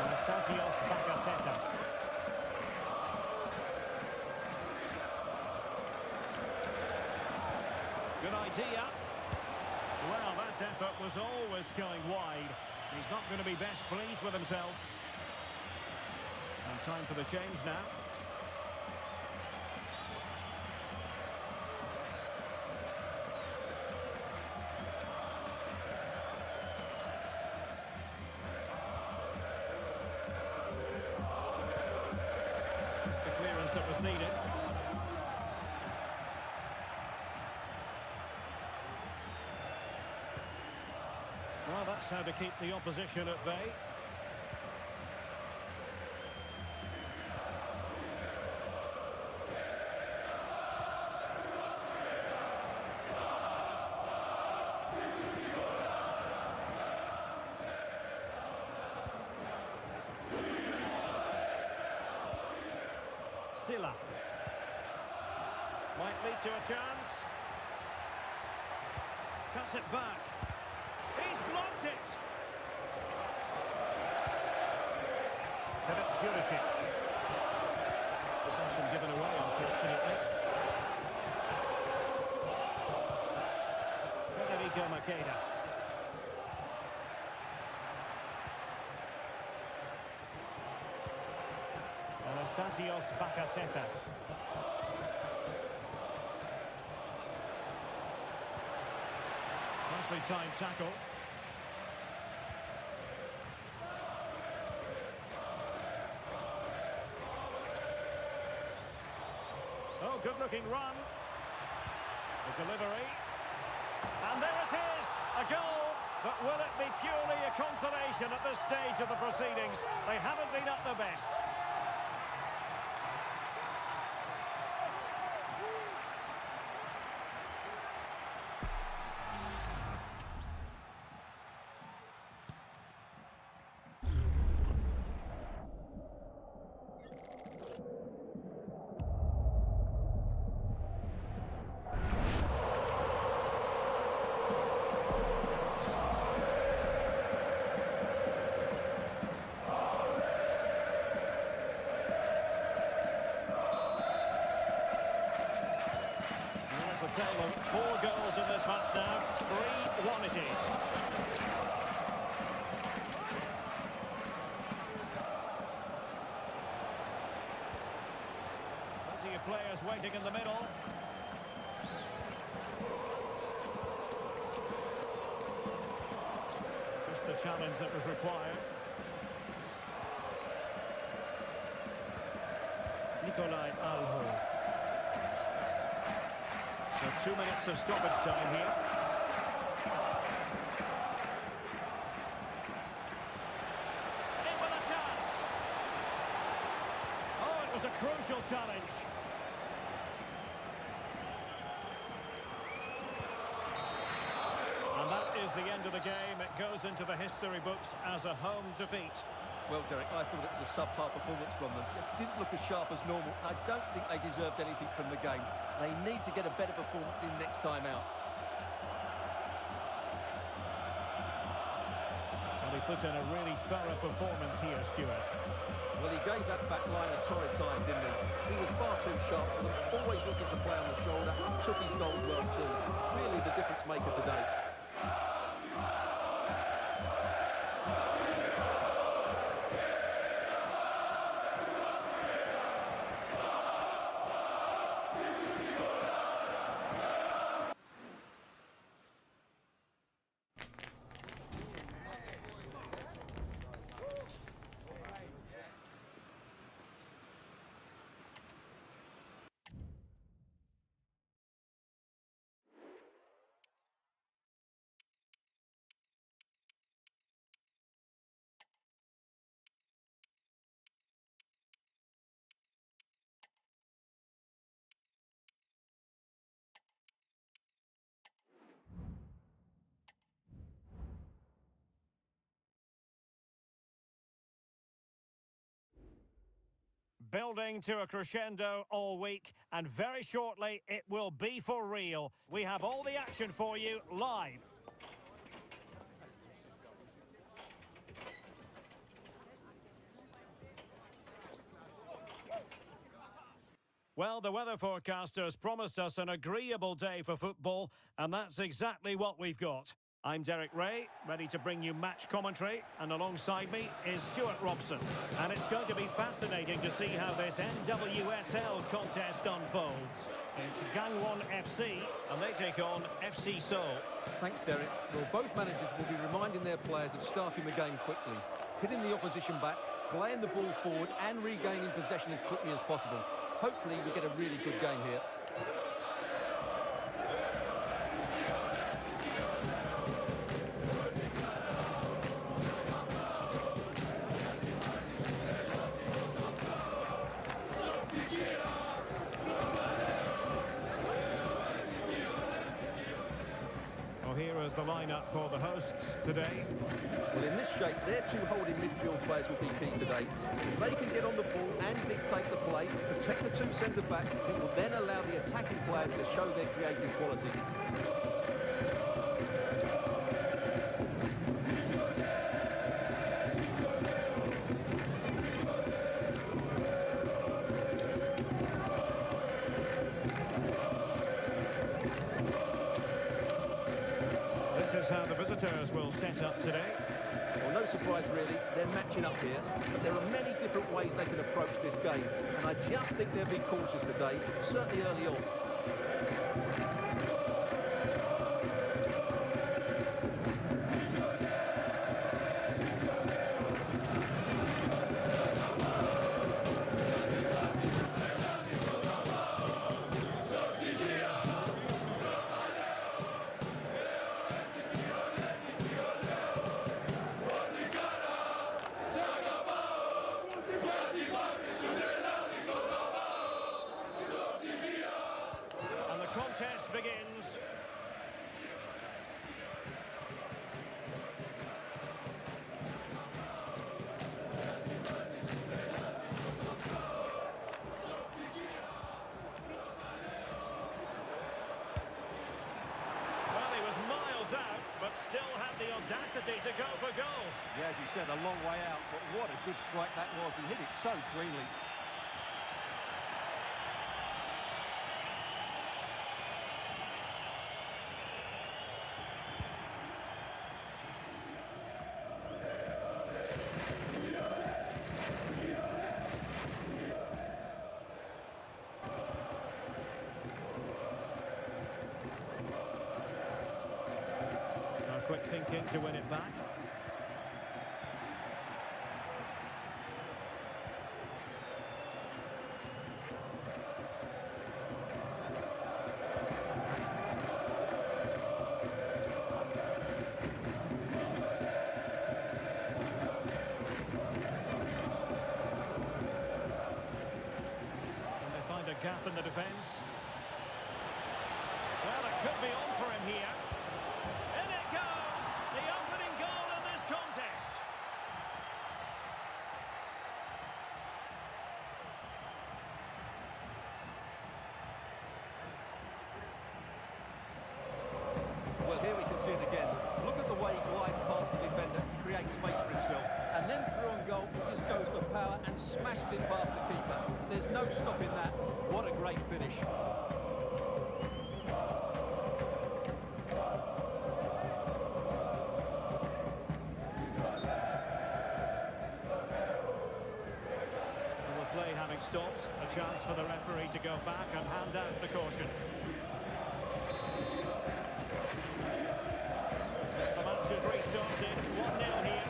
Anastasios Bakasetas. Good idea. Well, that effort was always going wide. He's not going to be best pleased with himself. And time for the change now. It's the clearance that was needed. Well, that's how to keep the opposition at bay. Silla. Might lead to a chance. Cuts it back. He's blocked it. Filip Juricic. Possession given away, unfortunately. Federico Macheda. Anastasios Bakasetas. Nicely timed tackle. Oh, good-looking run. The delivery. And there it is, a goal. But will it be purely a consolation at this stage of the proceedings? They haven't been at their best. A total of 4 goals in this match now. 3-1 it is. Plenty of players waiting in the middle. Just the challenge that was required. Nikolai Alho. So 2 minutes of stoppage time here. In with a chance. Oh, it was a crucial challenge. And that is the end of the game. It goes into the history books as a home defeat. Well, Derek, I thought it was a subpar performance from them. Just didn't look as sharp as normal. I don't think they deserved anything from the game. They need to get a better performance in next time out. And he put in a really thorough performance here, Stuart. Well, he gave that back line a torrid time, didn't he? He was far too sharp for them, always looking to play on the shoulder, took his goals well too. Really the difference maker today. building to a crescendo all week, and very shortly it will be for real. We have all the action for you live. Well, the weather forecasters promised us an agreeable day for football, and that's exactly what we've got. I'm Derek Ray, ready to bring you match commentary, and alongside me is Stuart Robson. And it's going to be fascinating to see how this NWSL contest unfolds. It's Gangwon FC, and they take on FC Seoul. Thanks, Derek. Well, both managers will be reminding their players of starting the game quickly, hitting the opposition back, playing the ball forward and regaining possession as quickly as possible. Hopefully we get a really good game here. Well, here is the lineup for the hosts today. Well, in this shape, their two holding midfield players will be key today. If they can get on the ball and dictate the play, protect the two centre-backs, it will then allow the attacking players to show their creative quality. This is how the visitors will set up today. Well, no surprise really, they're matching up here, but there are many different ways they can approach this game, and I just think they'll be cautious today, certainly early on. Contest begins. Well, he was miles out, but still had the audacity to go for goal. Yeah, as you said, a long way out, but what a good strike that was. He hit it so cleanly. Quick thinking to win it back. And they find a gap in the defence. Well, it could be on for him here. In it goes! The opening goal in this contest. Well, here we can see it again. Look at the way he glides past the defender to create space for himself. And then through on goal, he just goes for power and smashes it past the keeper. There's no stopping that. What a great finish. Play having stopped, a chance for the referee to go back and hand out the caution. The match has restarted, 1-0 here.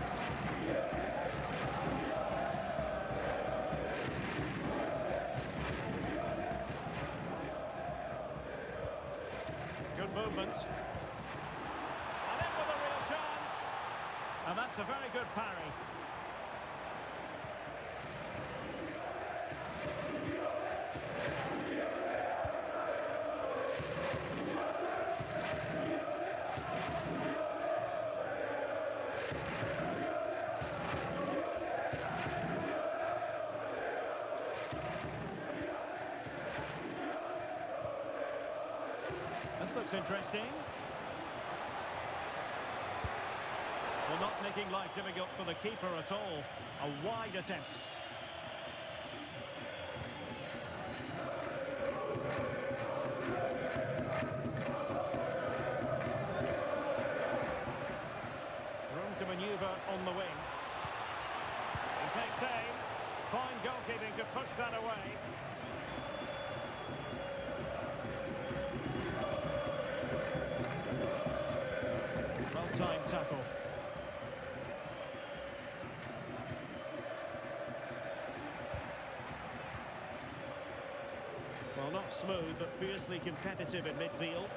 Good movement. And in with a real chance. And that's a very good parry. This looks interesting. Well, not making life difficult for the keeper at all. A wide attempt. Room to manoeuvre on the wing. He takes aim. Fine goalkeeping to push that away. Well-timed tackle. Well, not smooth, but fiercely competitive in midfield.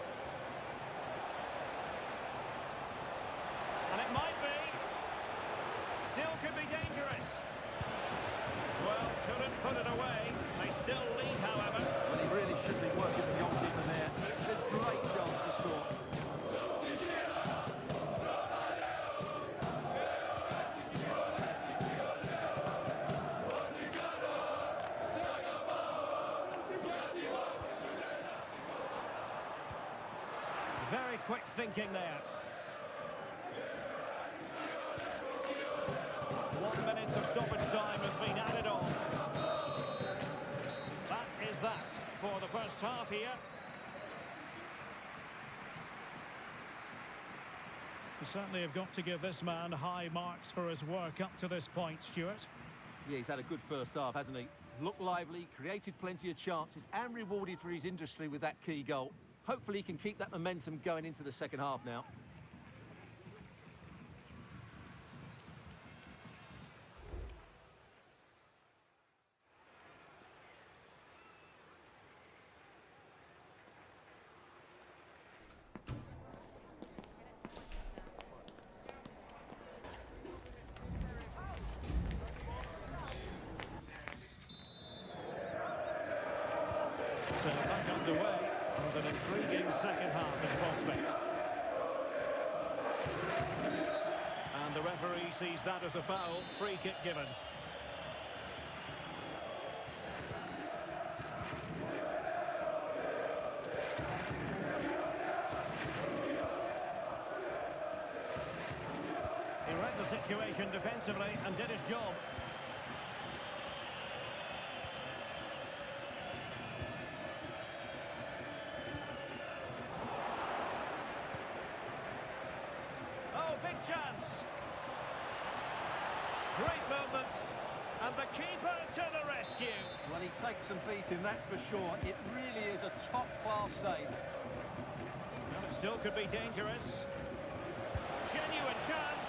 And it might be. Still could be dangerous. Well, couldn't put it away. They still lead, however. Well, he really should be working the goalkeeper there. It's a great chance to score. Very quick thinking there. 1 minute of stoppage time has been added on. That is that for the first half here. We certainly have got to give this man high marks for his work up to this point, Stuart. Yeah, he's had a good first half, hasn't he? Looked lively, created plenty of chances, and rewarded for his industry with that key goal. Hopefully he can keep that momentum going into the second half now. So back underway with an intriguing second half in prospect. And the referee sees that as a foul. Free kick given. He read the situation defensively and did his job. Big chance. Great moment. And the keeper to the rescue. Well, he takes some beating, that's for sure. It really is a top-class save. Well, it still could be dangerous. Genuine chance.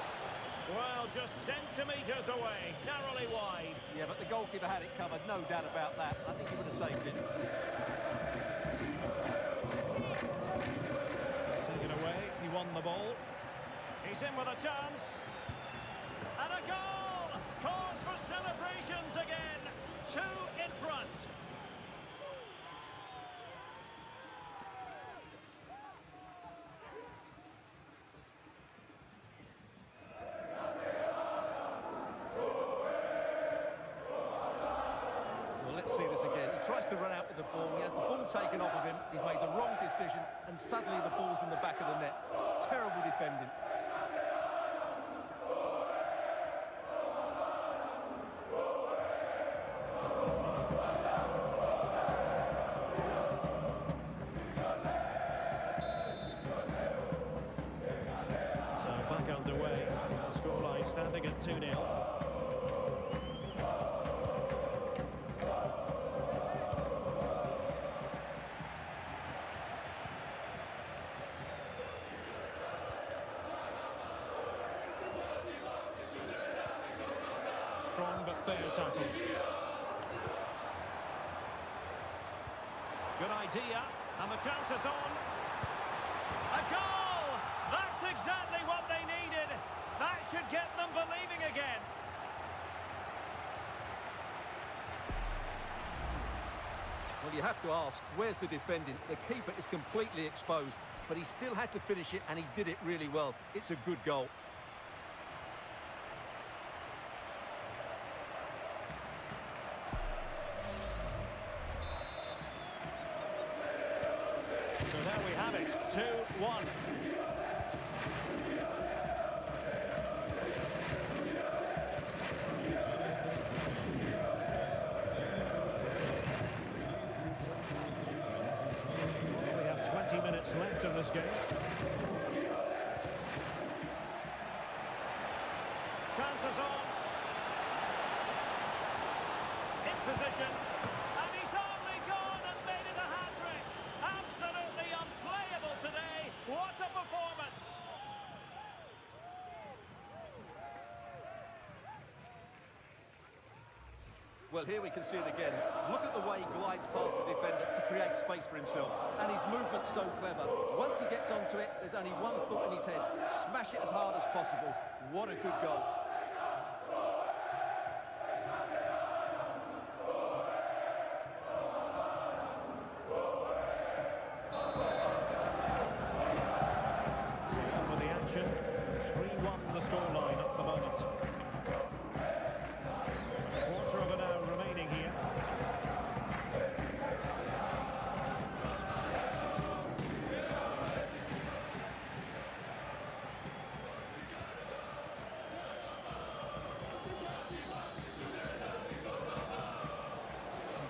Well, just centimetres away. Narrowly wide. Yeah, but the goalkeeper had it covered, no doubt about that. I think he would have saved it. Taken away. He won the ball. He's in with a chance. And a goal! Cause for celebrations again. 2 in front. Well, let's see this again. He tries to run out with the ball. He has the ball taken off of him. He's made the wrong decision. And suddenly the ball's in the back of the net. Terrible defending. Underway, the scoreline standing at 2-0. Strong but fair tackle. Good idea, and the chance is on. A goal! That's exactly what they needed. That should get them believing again. Well, you have to ask, where's the defending? The keeper is completely exposed, but he still had to finish it, and he did it really well. It's a good goal. So there we have it. 1. We have 20 minutes left in this game. Chances on. In position. And he's only gone and made it a hat-trick. Absolutely unplayable today. What a performance. Well, here we can see it again. Look at the way he glides past the defender to create space for himself. And his movement's so clever. Once he gets onto it, there's only one thought in his head. Smash it as hard as possible. What a good goal. So on with the action. 3-1 the scoreline at the moment. Quarter of an hour remaining here.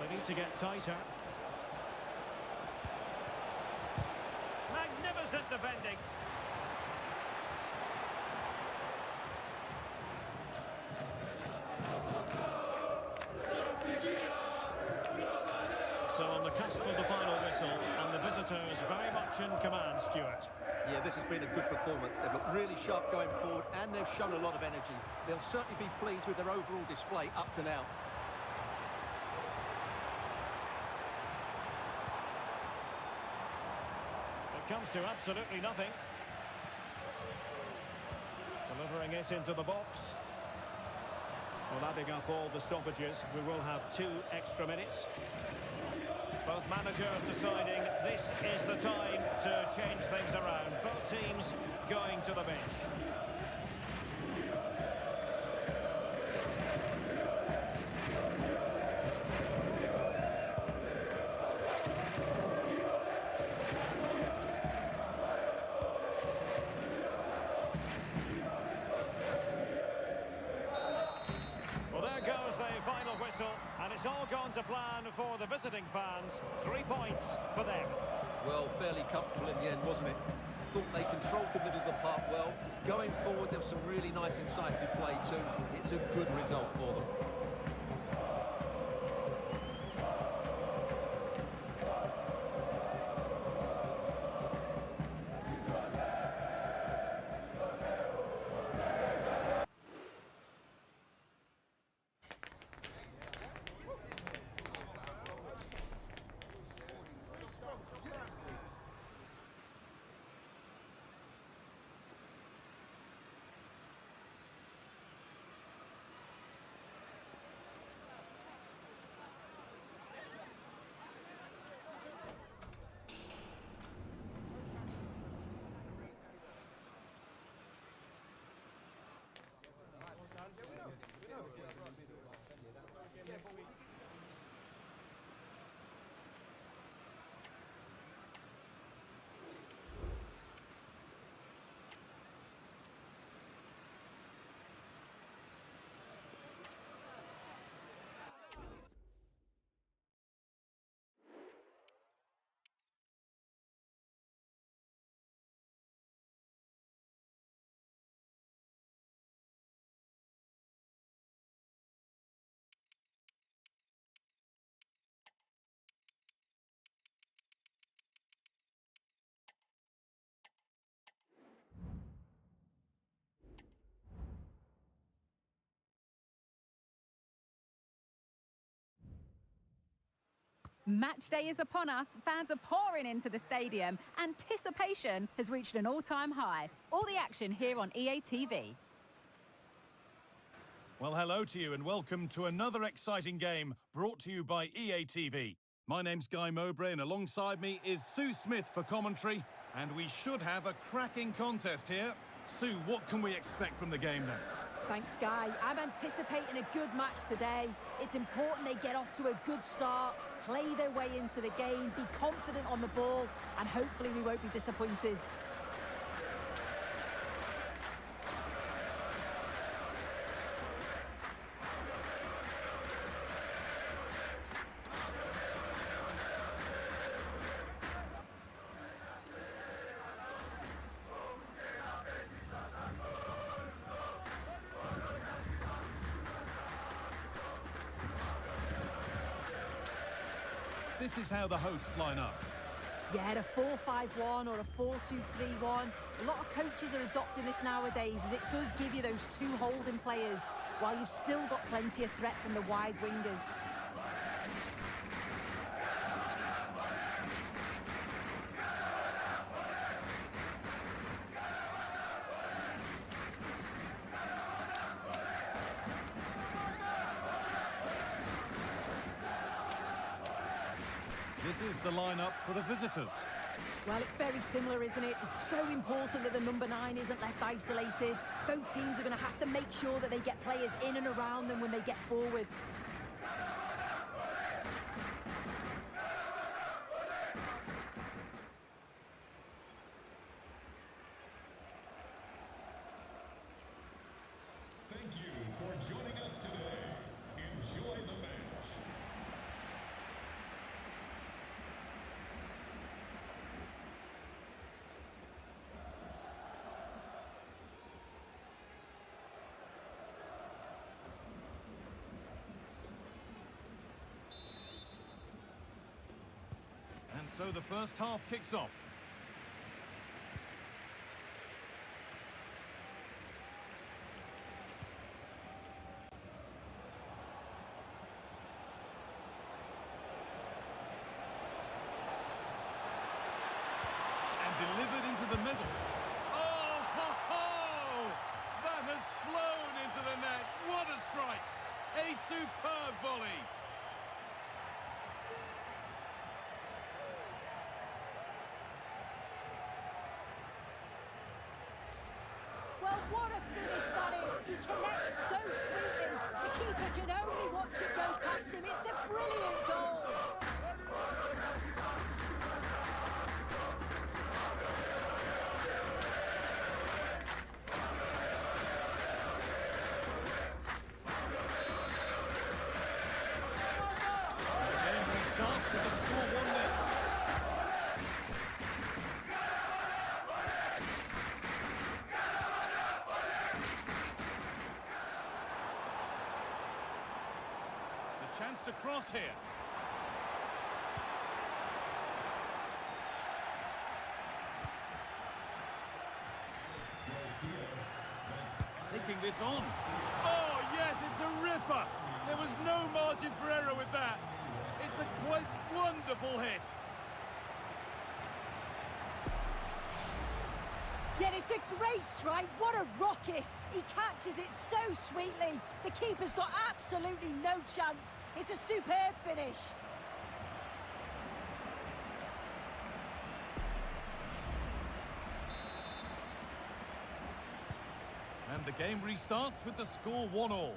They need to get tighter. Magnificent defending. So on the cusp of the final whistle, and the visitors very much in command, Stuart. Yeah, this has been a good performance. They've looked really sharp going forward, and they've shown a lot of energy. They'll certainly be pleased with their overall display up to now. It comes to absolutely nothing. Delivering it into the box. Well, adding up all the stoppages, we will have 2 extra minutes. Both managers deciding this is the time to change things around. Both teams going to the bench. Well, there goes the final whistle, and it's all gone to plan for the visiting fans. 3 points for them. Well, fairly comfortable in the end, wasn't it? Thought they controlled the middle of the park well. Going forward, there was some really nice incisive play too. It's a good result for them. Match day is upon us. Fans are pouring into the stadium. Anticipation has reached an all-time high. All the action here on EA TV. Well, hello to you and welcome to another exciting game brought to you by EA TV. My name's Guy Mowbray and alongside me is Sue Smith for commentary, and we should have a cracking contest here. Sue, what can we expect from the game then? Thanks, Guy. I'm anticipating a good match today. It's important they get off to a good start. play their way into the game, be confident on the ball, and hopefully we won't be disappointed. This is how the hosts line up. Yeah, a 4-5-1 or a 4-2-3-1. A lot of coaches are adopting this nowadays as it does give you those two holding players while you've still got plenty of threat from the wide wingers. This is the lineup for the visitors. Well, it's very similar, isn't it? It's so important that the number 9 isn't left isolated. Both teams are going to have to make sure that they get players in and around them when they get forward. Thank you for joining us today. Enjoy the match. And so the first half kicks off. Delivered into the middle. Oh, ho, ho! That has flown into the net. What a strike! A superb volley. Well, what a finish that is. He connects so sweetly. The keeper can only watch it go past him. It's a brilliant goal. Chance to cross here. Taking this on. Oh, yes, it's a ripper. There was no margin for error with that. It's a quite wonderful hit. Yet it's a great strike. What a rocket. He catches it so sweetly. The keeper's got absolutely no chance. It's a superb finish. And the game restarts with the score 1-1.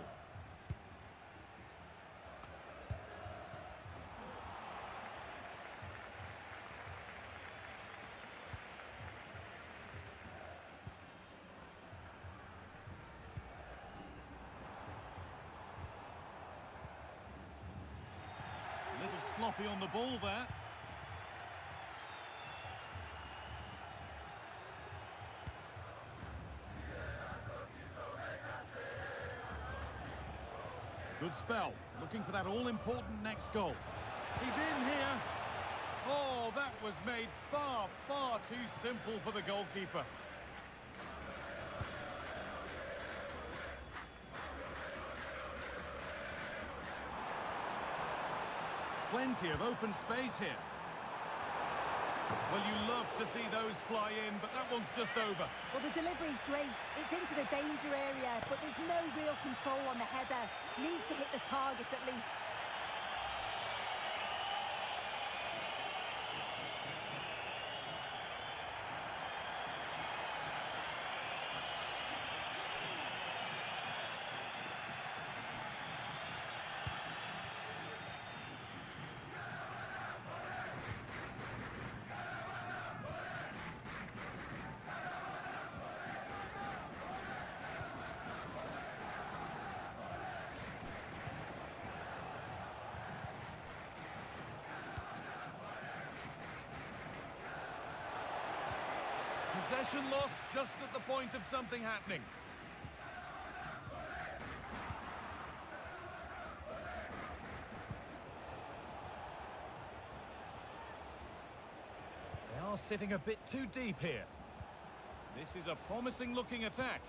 Sloppy on the ball there. Good spell, looking for that all-important next goal. He's in here. Oh, that was made far, far too simple for the goalkeeper. Plenty of open space here. Well, you love to see those fly in, but that one's just over. Well, the delivery's great. It's into the danger area, but there's no real control on the header. Needs to hit the target at least. Possession lost just at the point of something happening. They are sitting a bit too deep here. This is a promising looking attack.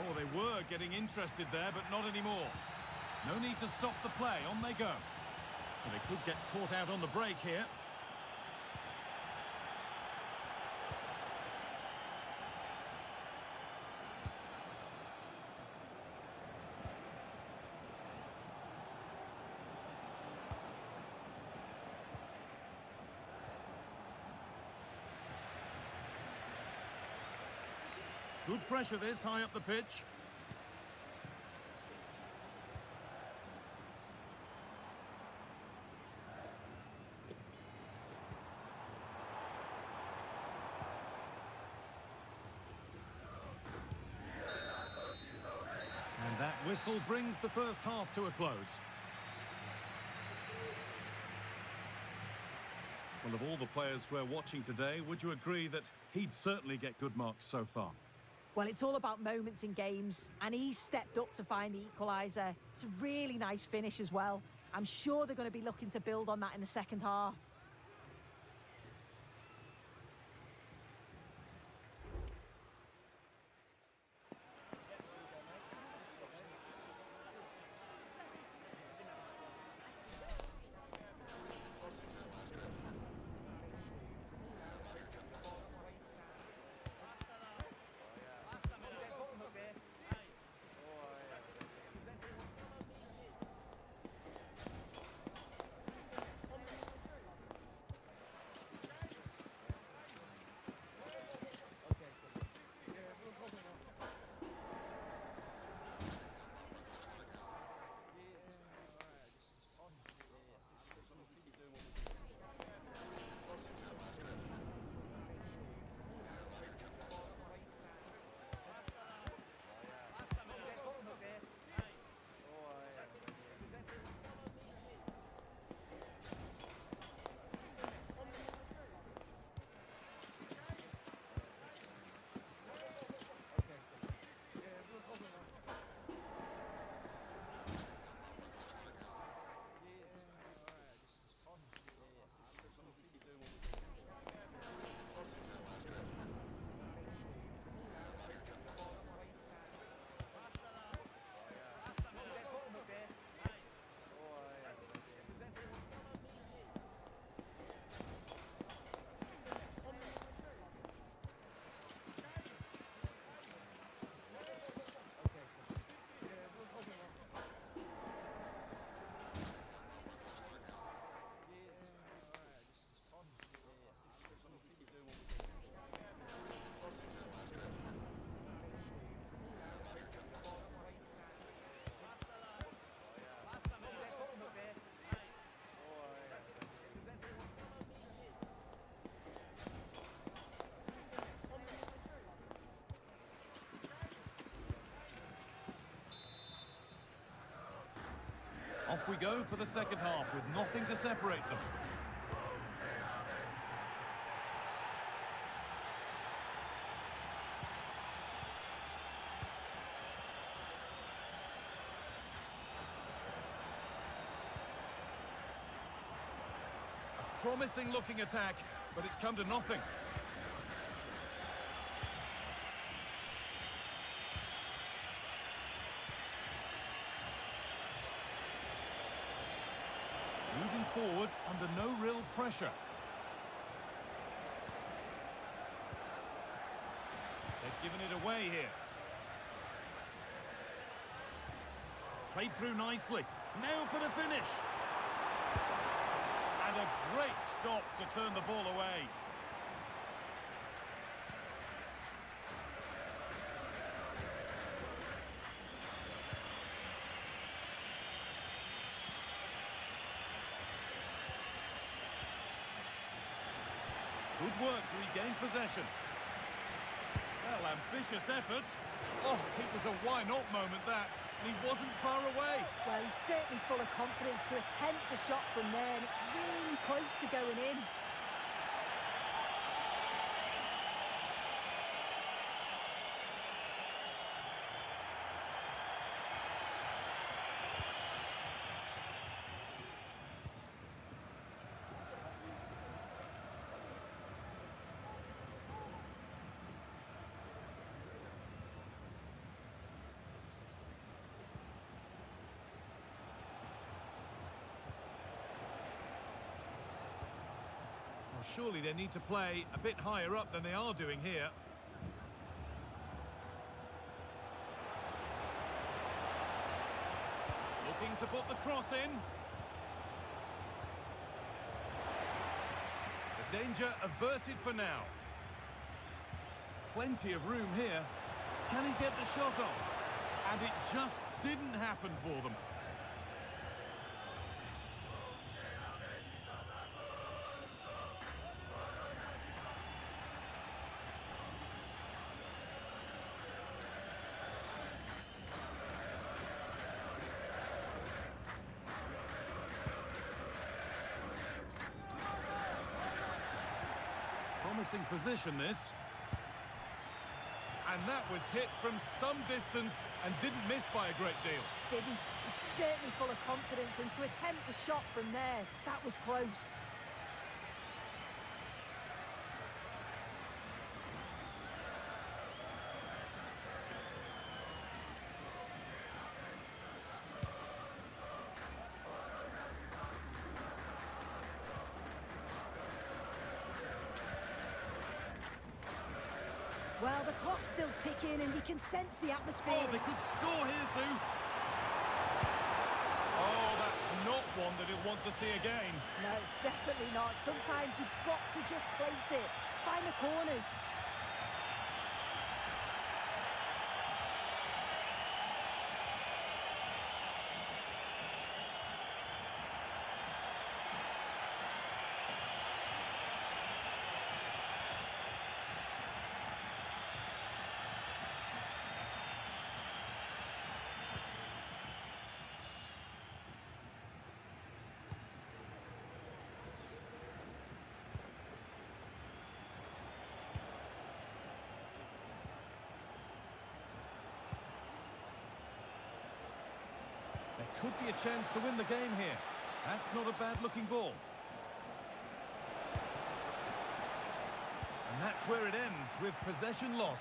Oh, they were getting interested there, but not anymore. No need to stop the play, on they go. Well, they could get caught out on the break here. Good pressure this, high up the pitch. And that whistle brings the first half to a close. Well, of all the players we're watching today, would you agree that he'd certainly get good marks so far? Well, it's all about moments in games, and he's stepped up to find the equaliser. It's a really nice finish as well. I'm sure they're going to be looking to build on that in the second half. Off we go for the second half with nothing to separate them. A promising looking attack, but it's come to nothing. Moving forward under no real pressure. They've given it away here. Played through nicely. Now for the finish. And a great stop to turn the ball away. Good work to regain possession. Well, ambitious effort. Oh, it was a why-not moment, that. And he wasn't far away. Well, he's certainly full of confidence to attempt a shot from there, and it's really close to going in. surely they need to play a bit higher up than they are doing here. Looking to put the cross in. The danger averted for now. Plenty of room here. Can he get the shot off? And it just didn't happen for them. Promising position, this. And that was hit from some distance and didn't miss by a great deal. Didn't. He's certainly full of confidence, and to attempt the shot from there, that was close. Well, the clock's still ticking and you can sense the atmosphere. Oh, they could score here, Sue. Oh, that's not one that he'll want to see again. No, it's definitely not. Sometimes you've got to just place it. Find the corners. There could be a chance to win the game here. That's not a bad-looking ball. And that's where it ends, with possession lost.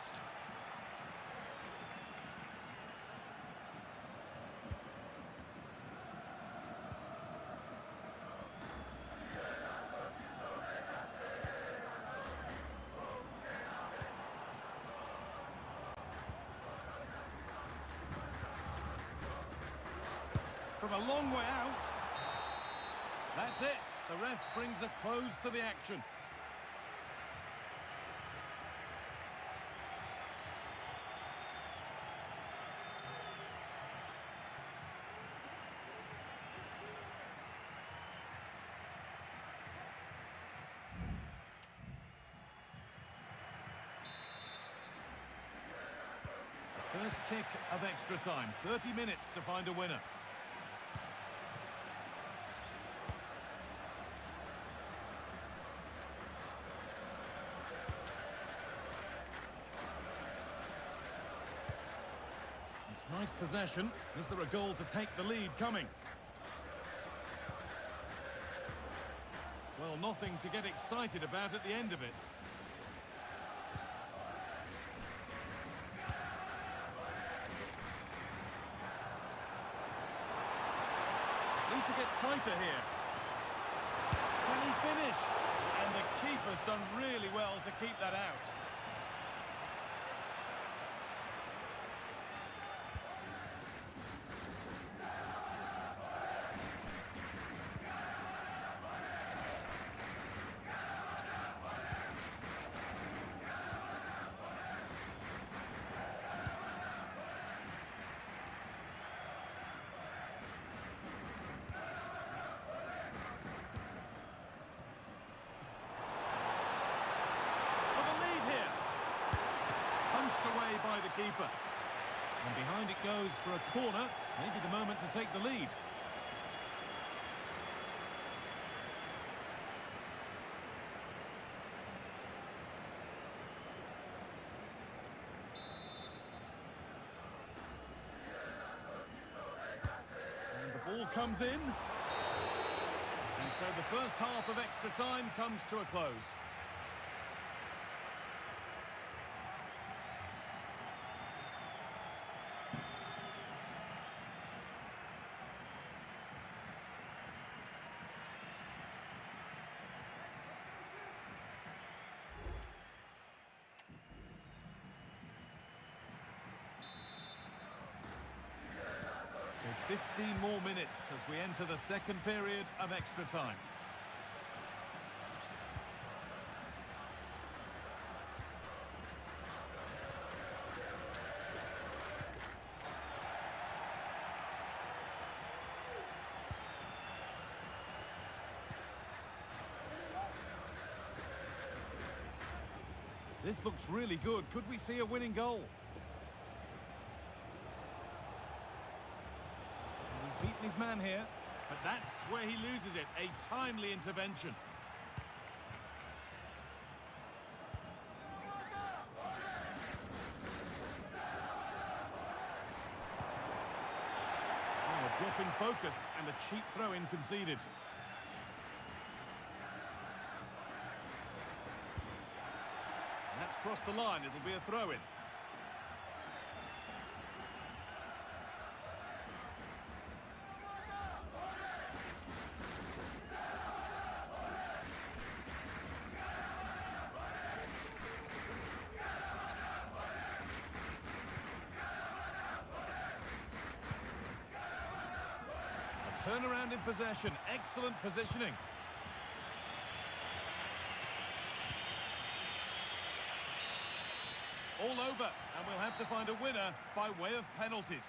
From a long way out. That's it. The ref brings a close to the action. First kick of extra time. 30 minutes to find a winner. Nice possession. Is there a goal to take the lead coming? Well, nothing to get excited about at the end of it. Need to get tighter here. Can he finish? And the keeper's done really well to keep that out. By the keeper. And behind it goes for a corner. Maybe the moment to take the lead. And the ball comes in. And so the first half of extra time comes to a close. 15 more minutes as we enter the second period of extra time. This looks really good. Could we see a winning goal? He's beaten his man here, but that's where he loses it. A timely intervention. Oh, a drop in focus and a cheap throw-in conceded. That's crossed the line. It'll be a throw-in. A turnaround in possession. Excellent positioning. All over, and we'll have to find a winner by way of penalties.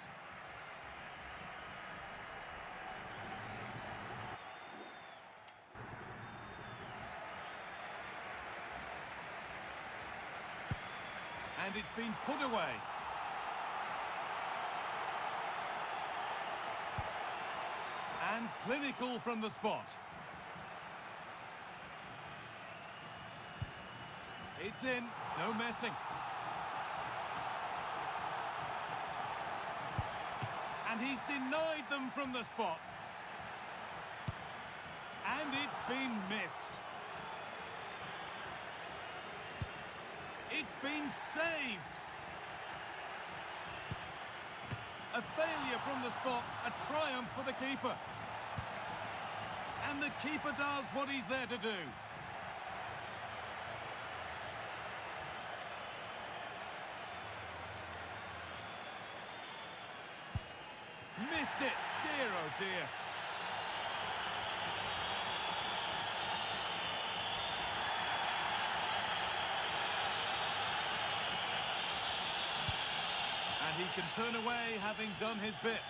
And it's been put away. And clinical from the spot. It's in, no messing. And he's denied them from the spot. And it's been missed. It's been saved. A failure from the spot, a triumph for the keeper. And the keeper does what he's there to do. Missed it. Dear, oh dear. And he can turn away having done his bit.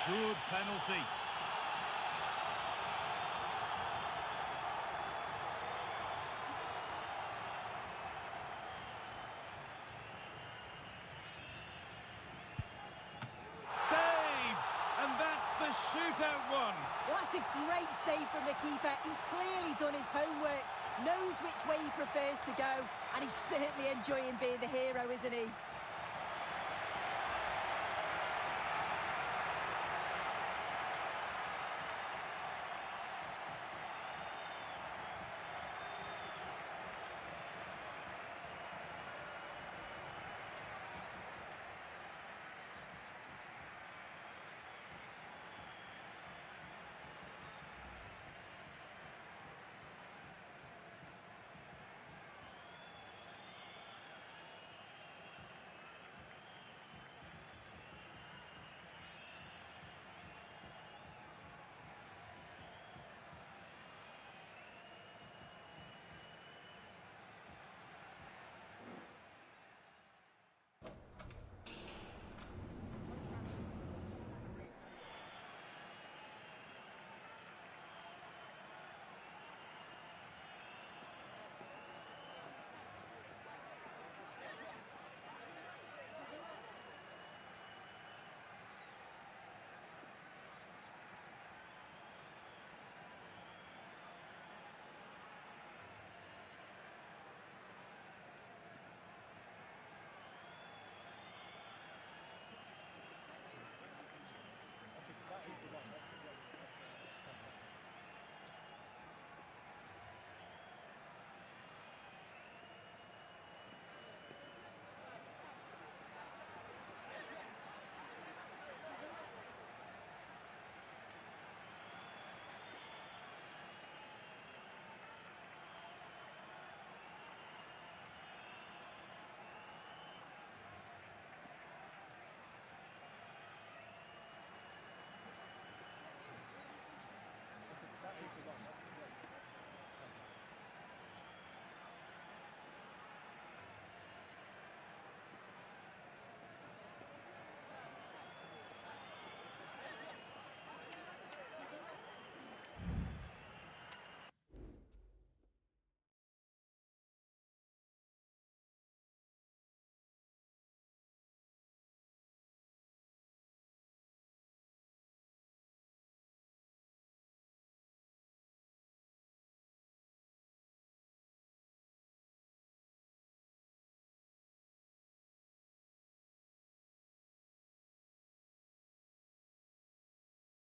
Good penalty. Shootout one. Well, that's a great save from the keeper. He's clearly done his homework, knows which way he prefers to go, and he's certainly enjoying being the hero, isn't he?